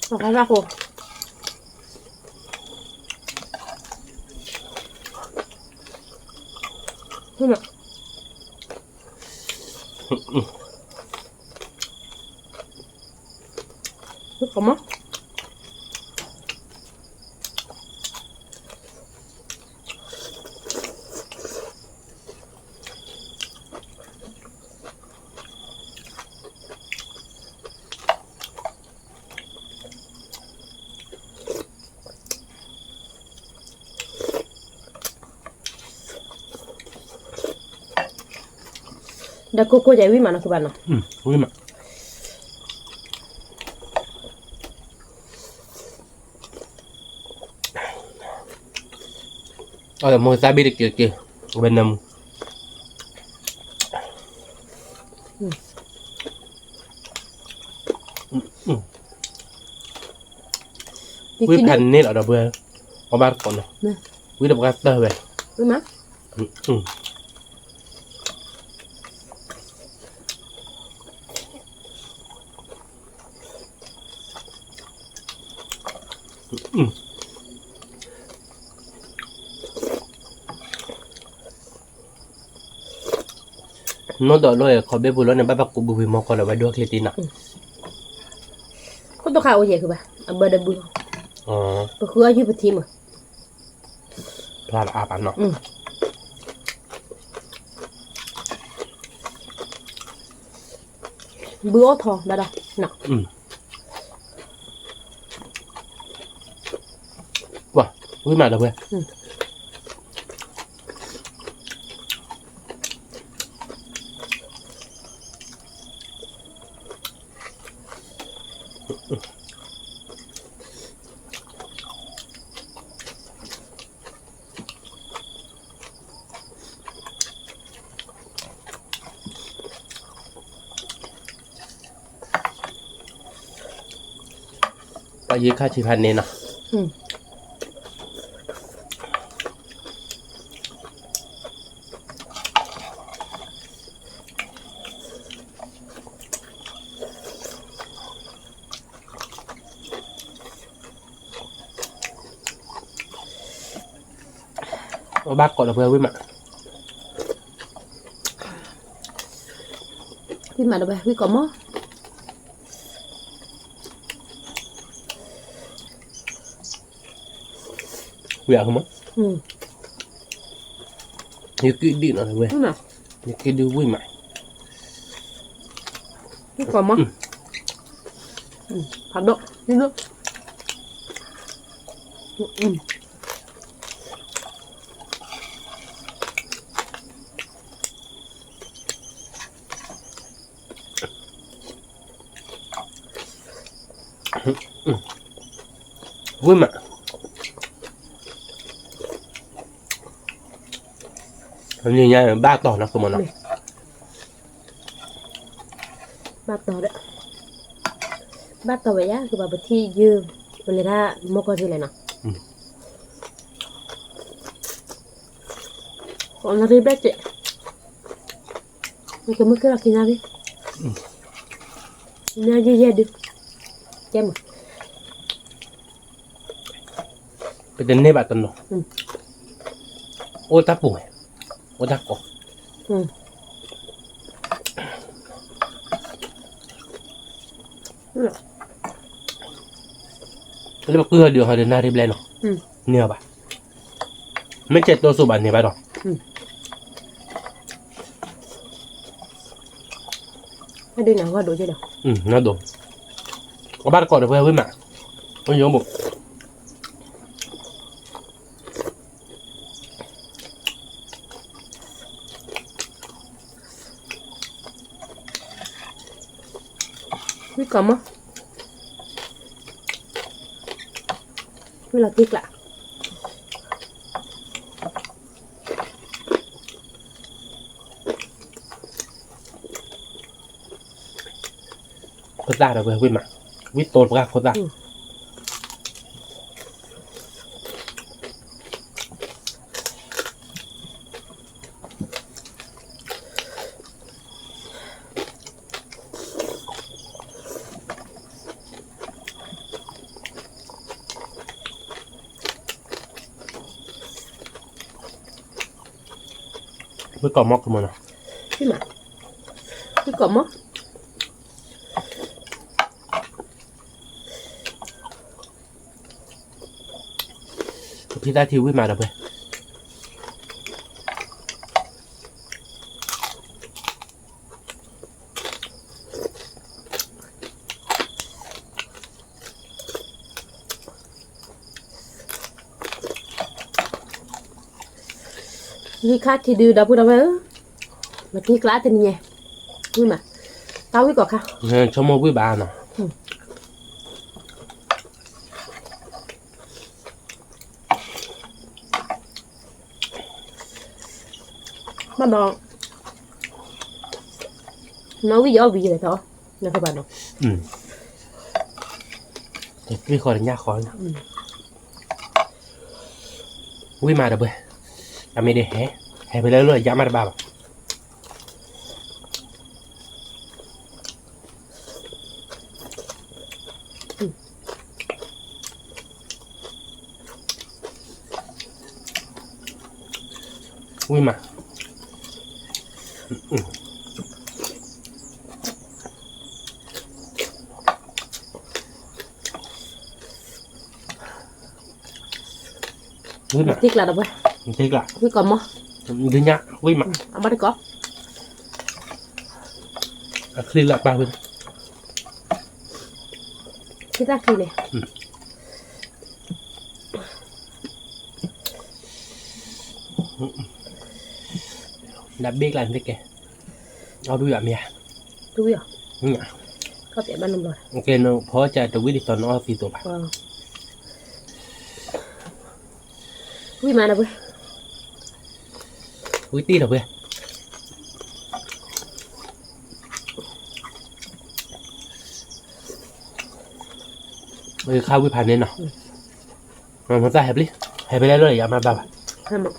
เอาข้าวราโคนี่น่ะนี่ก็มั้ง Da koko jadi mana ke mana? อุ้ยมาเอาmau sabi dik ke benam วิพันนี่เหรอเดาเบื่อเอาบ้านก่อนนะวิดับกัสเตอร์ไป Ui má. Nó đỡ rồi khỏi biết vừa này bắt bạc của bùi mò còn là bài đua kia tin à? Có tôi khao gì cơ bà? À bờ đập bùi. Bờ khứa chứ bờ thím à? Là à bạn nó. Bữa thò đã đâu? Nọ. Wow, quý mà đâu vậy? Bao nhiêu khai chỉ phần này nào? Bác gọi là vừa với mẹ. Quý mà đâu bà? Quý có mó. Quý không á? Như cái điện rồi quê. Như cái đưa vui mẹ. Quý có mó. Phát độ. Đi nước. Vui mà như nha 3 tỏ nó không mà nó 3 tỏ đấy 3 tỏ vậy áคือแบบที่ยืมเวลาโมก็สิเลยเนาะon arrive che che mo che la chinavi ne ha jedu kem เป็นเนบะตันเนาะโอ้ตาป่วยโอ้ตาโกแล้วเพื่อเดี๋ยวเขาเดินหน้าริบเลยเนาะเนี่ยป่ะไม่เจ็ดตัวสุบันเนี่ยป่ะเนาะให้ดูหนังก็ดูใช่เนาะ น่าดู เอาบ้านก่อนเดี๋ยวเพื่อนขึ้นมาไม่ยอมบุกBiết cầm á. Biết là tiếc lạ. โคตรได้เดี๋ยวเพื่อนขึ้นมาวิโตนปากโคตรได้ với cỏ mọc của mình à Biết mà. Biết cầm á. thì ta thiếu với mà đâu vậy Vì khác thì đưa đâu đâu hết. Mà tiếc lạ thì nhẹ. Biết mà. Tao biết có khá. cho mua với bà nào Bắt đầu. Nấu cái gió vị này thôi. Nè các bạn nào. cái khỏi là nhá khỏi với mà đâu vậy à mày để héไปเลยเลยย้ำมาได้บ้างวิ่งมาวิ่งมา Tiếc là đâu vậy. tiếc là Biết cầm á. đi nháวิ่งมา Bắt được có. khi lại ba bên Cái ra kia này. đã biết làm thế kìaเอาดูแบบเมีย Tôi biết à. เนี่ย Có thể ban năm rồi. โอเคเนอะเพราะจะตัววิธีตอนน้องสีตัวไป Biết mà đâu vậy. วิธีเหรอเพื่อนข้าววิพานเนี่ยเนาะมันจะแฮปปี้แฮปปี้ได้เลยอย่ามาแบบ Hai mặt.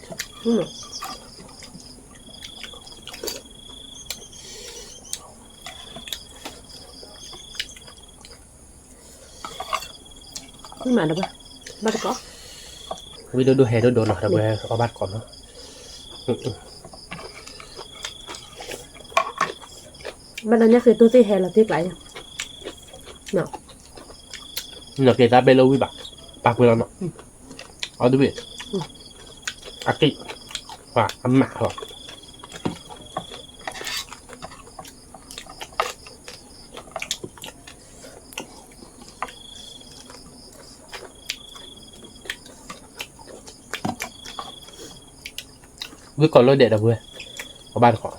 Biết mà đâu vậy. Bắt được có. วิธีดูแฮดูโดนเนาะแต่เพื่อนเอาบัตรก่อนเนาะ Bắt đầu nhắc thì tôi thấy hè là tiếc lại nha. Nào. เนาะเกต้าเบลล์วิบักปากเวลาเนาะเอาดูดิอากิว่าอันหมาเหรอวิก่อนรถเด็ดอะเพื่อนเอาบ้านก่อน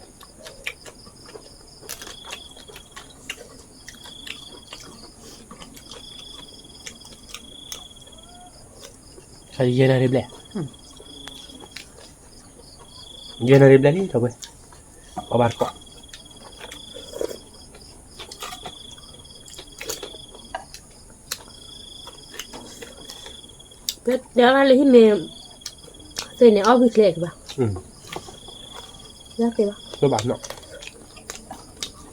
ใครเย็นอะไรแบบเย็นอะไรแบบนี้เถอะเว้ยเอาบ้านก่อน Đéo ra lấy mẹ. Rồi này ốp việc lệ kìa bà. Giác kìa bà. ก็บ้านเนาะ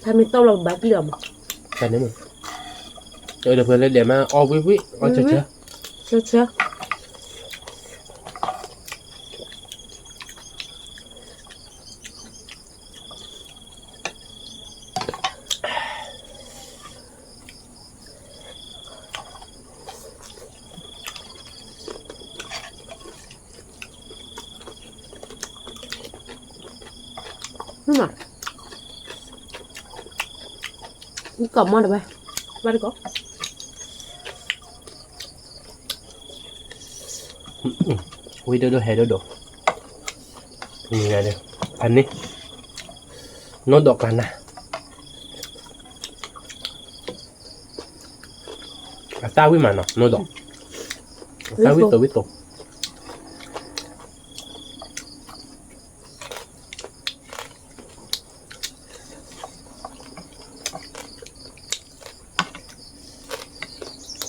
Thay mình tao là bà cái lầm. แค่นี้มึงเดี๋ยวเพื่อนเลยเดี๋ยวมาอ้อวิวิอ้อเฉย Chưa chưa. Đúng rồi. Cái cổng mà được vậy. Bắt được có. Ui đôi đôi hè đôi đổ. Nhìn này đây. Ăn đi. Nó đọt là nè. Tao với mà nó đọt. Tao biết tổ.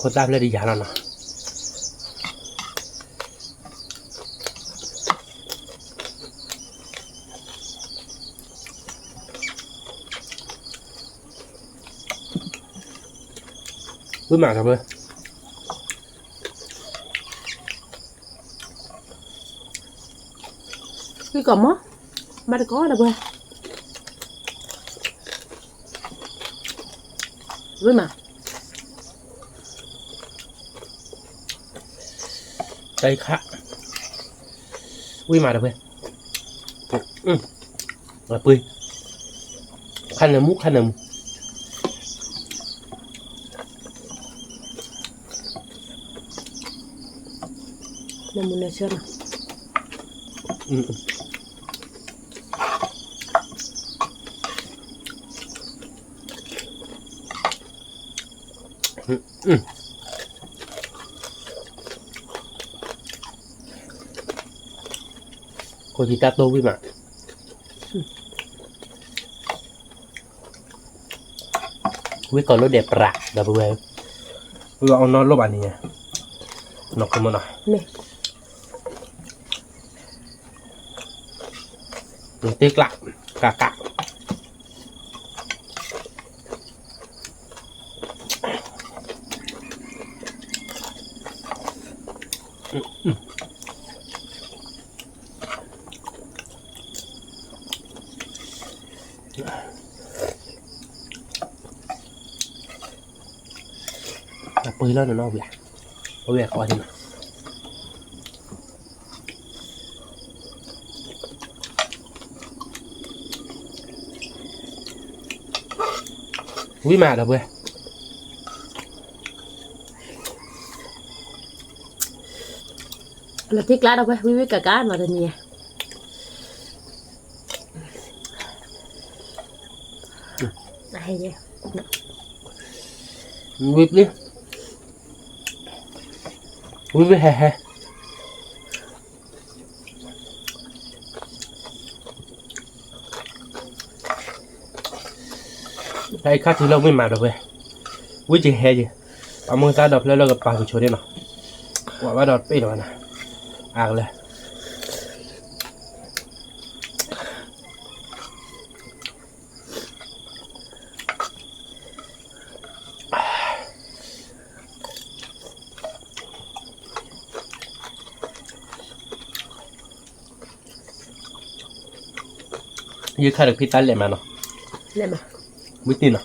Con tao lên đi giả là nè. Với mà rồi. Cái cổng á, ba có đâu bơ. Với mà. Đây khác. Với mà rồi. Là pui. Khăn là múc khăn là múc. Nằm một nửa nào. Cô chị ta tô với mà. Với còn nó đẹp rạc là vừa em. Vừa ông nó lốp anh nha. Nó không có nào. Nè. Nó tiếc lặng cả. Pui lên nó việc coi đi mà. Quý mà đâu bữa. Là tiếc lá đâu bơ, với cả cá mà thành nhà. Hay vậy. Whip đi. Whip he. Đây khác thì lâu mới mà được về. Whip chỉ he gì. Ông muốn ta đọc lên gặp bà của chỗ đây nào. Quả bắt đọt bây giờ nè. Lên. Như khai được pita lệ mà nó. Lệ mà. Biết tin nào.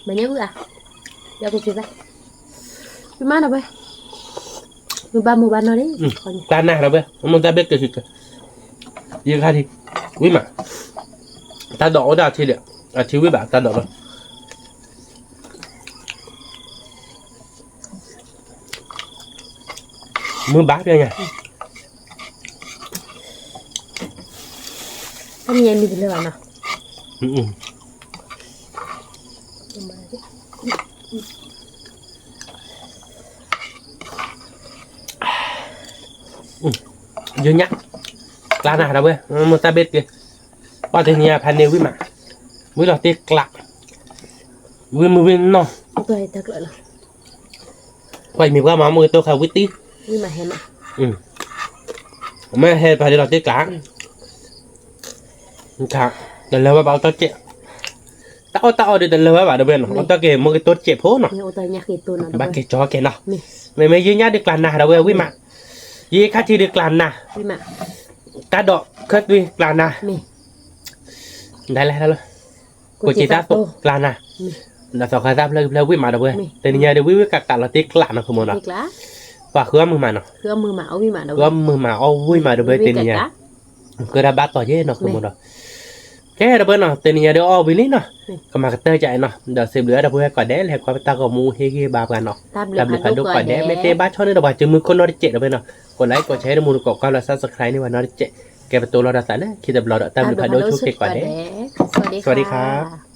Mà nhớ à? Dạ cô chị ra. Cái má nào bê? Mùa ba nó đấy. Ta nè đâu bê? Ông ta biết cái gì cả. Như khai thì. Quý mà. Ta đổ ra thì được. Chứ quý bạn ta đổ rồi. Mưa bát ra nha. Anh nhìn đi lên bạn nào. Dưa nhắc. Lá nào đâu bê? Một ta biết kìa. Qua thì nhà phản nêu với mà. Với là tiếc lạc. Với mưa bên nó. Tôi ta gọi là. Quay mình qua mà một tôi khảo với tí. Nhưng mà hèn ạ. Mà hèn phải đi là tiếc lạc. Cả. Đần lâu bảo tao chạy. Tao đi đần lâu bảo đâu bên nó. Tao kể một cái tốt chạy phố nó. Nhưng tôi nhắc cái tôi nó. Bác kể cho kể nó. Mày dư nhá được làm nào đâu với mà. Dì khác thì được làm nào. Với mà. Ta đọ khất đi làm nào. Đây là cô chị ta tốt làm nào. Là sao khai giáp lâu với mà đâu với. Tên nhà đều với cả là tiếc lạc nó không muốn nào. ว่าคือมือมาเนาะ คือมือหมาเอามีหมาเด้อ คือมือมาเอาvui mà được bên tên nhà cứ đã bắt tỏi chứ nó không một đâu cái đó bên nó tên nhà đều ao với lý nó còn mà cái tơ chạy nó đợt xem lửa đã vui quả đé là quả ta có mua hay cái bàกันเนาะ làm được phải đúc quả đé mấy tê bát cho nên là bà chừngมือคนnó chạy được bên nó còn lấy quả cháy nó mua được quả là subscribeนี่ว่าnó chạy แกประตูเราดัดสายนะคิดแต่เราดัดตามดูผ่านโดยชุกเด็กกว่าเด้ สวัสดี สวัสดีครั ค่ะ บ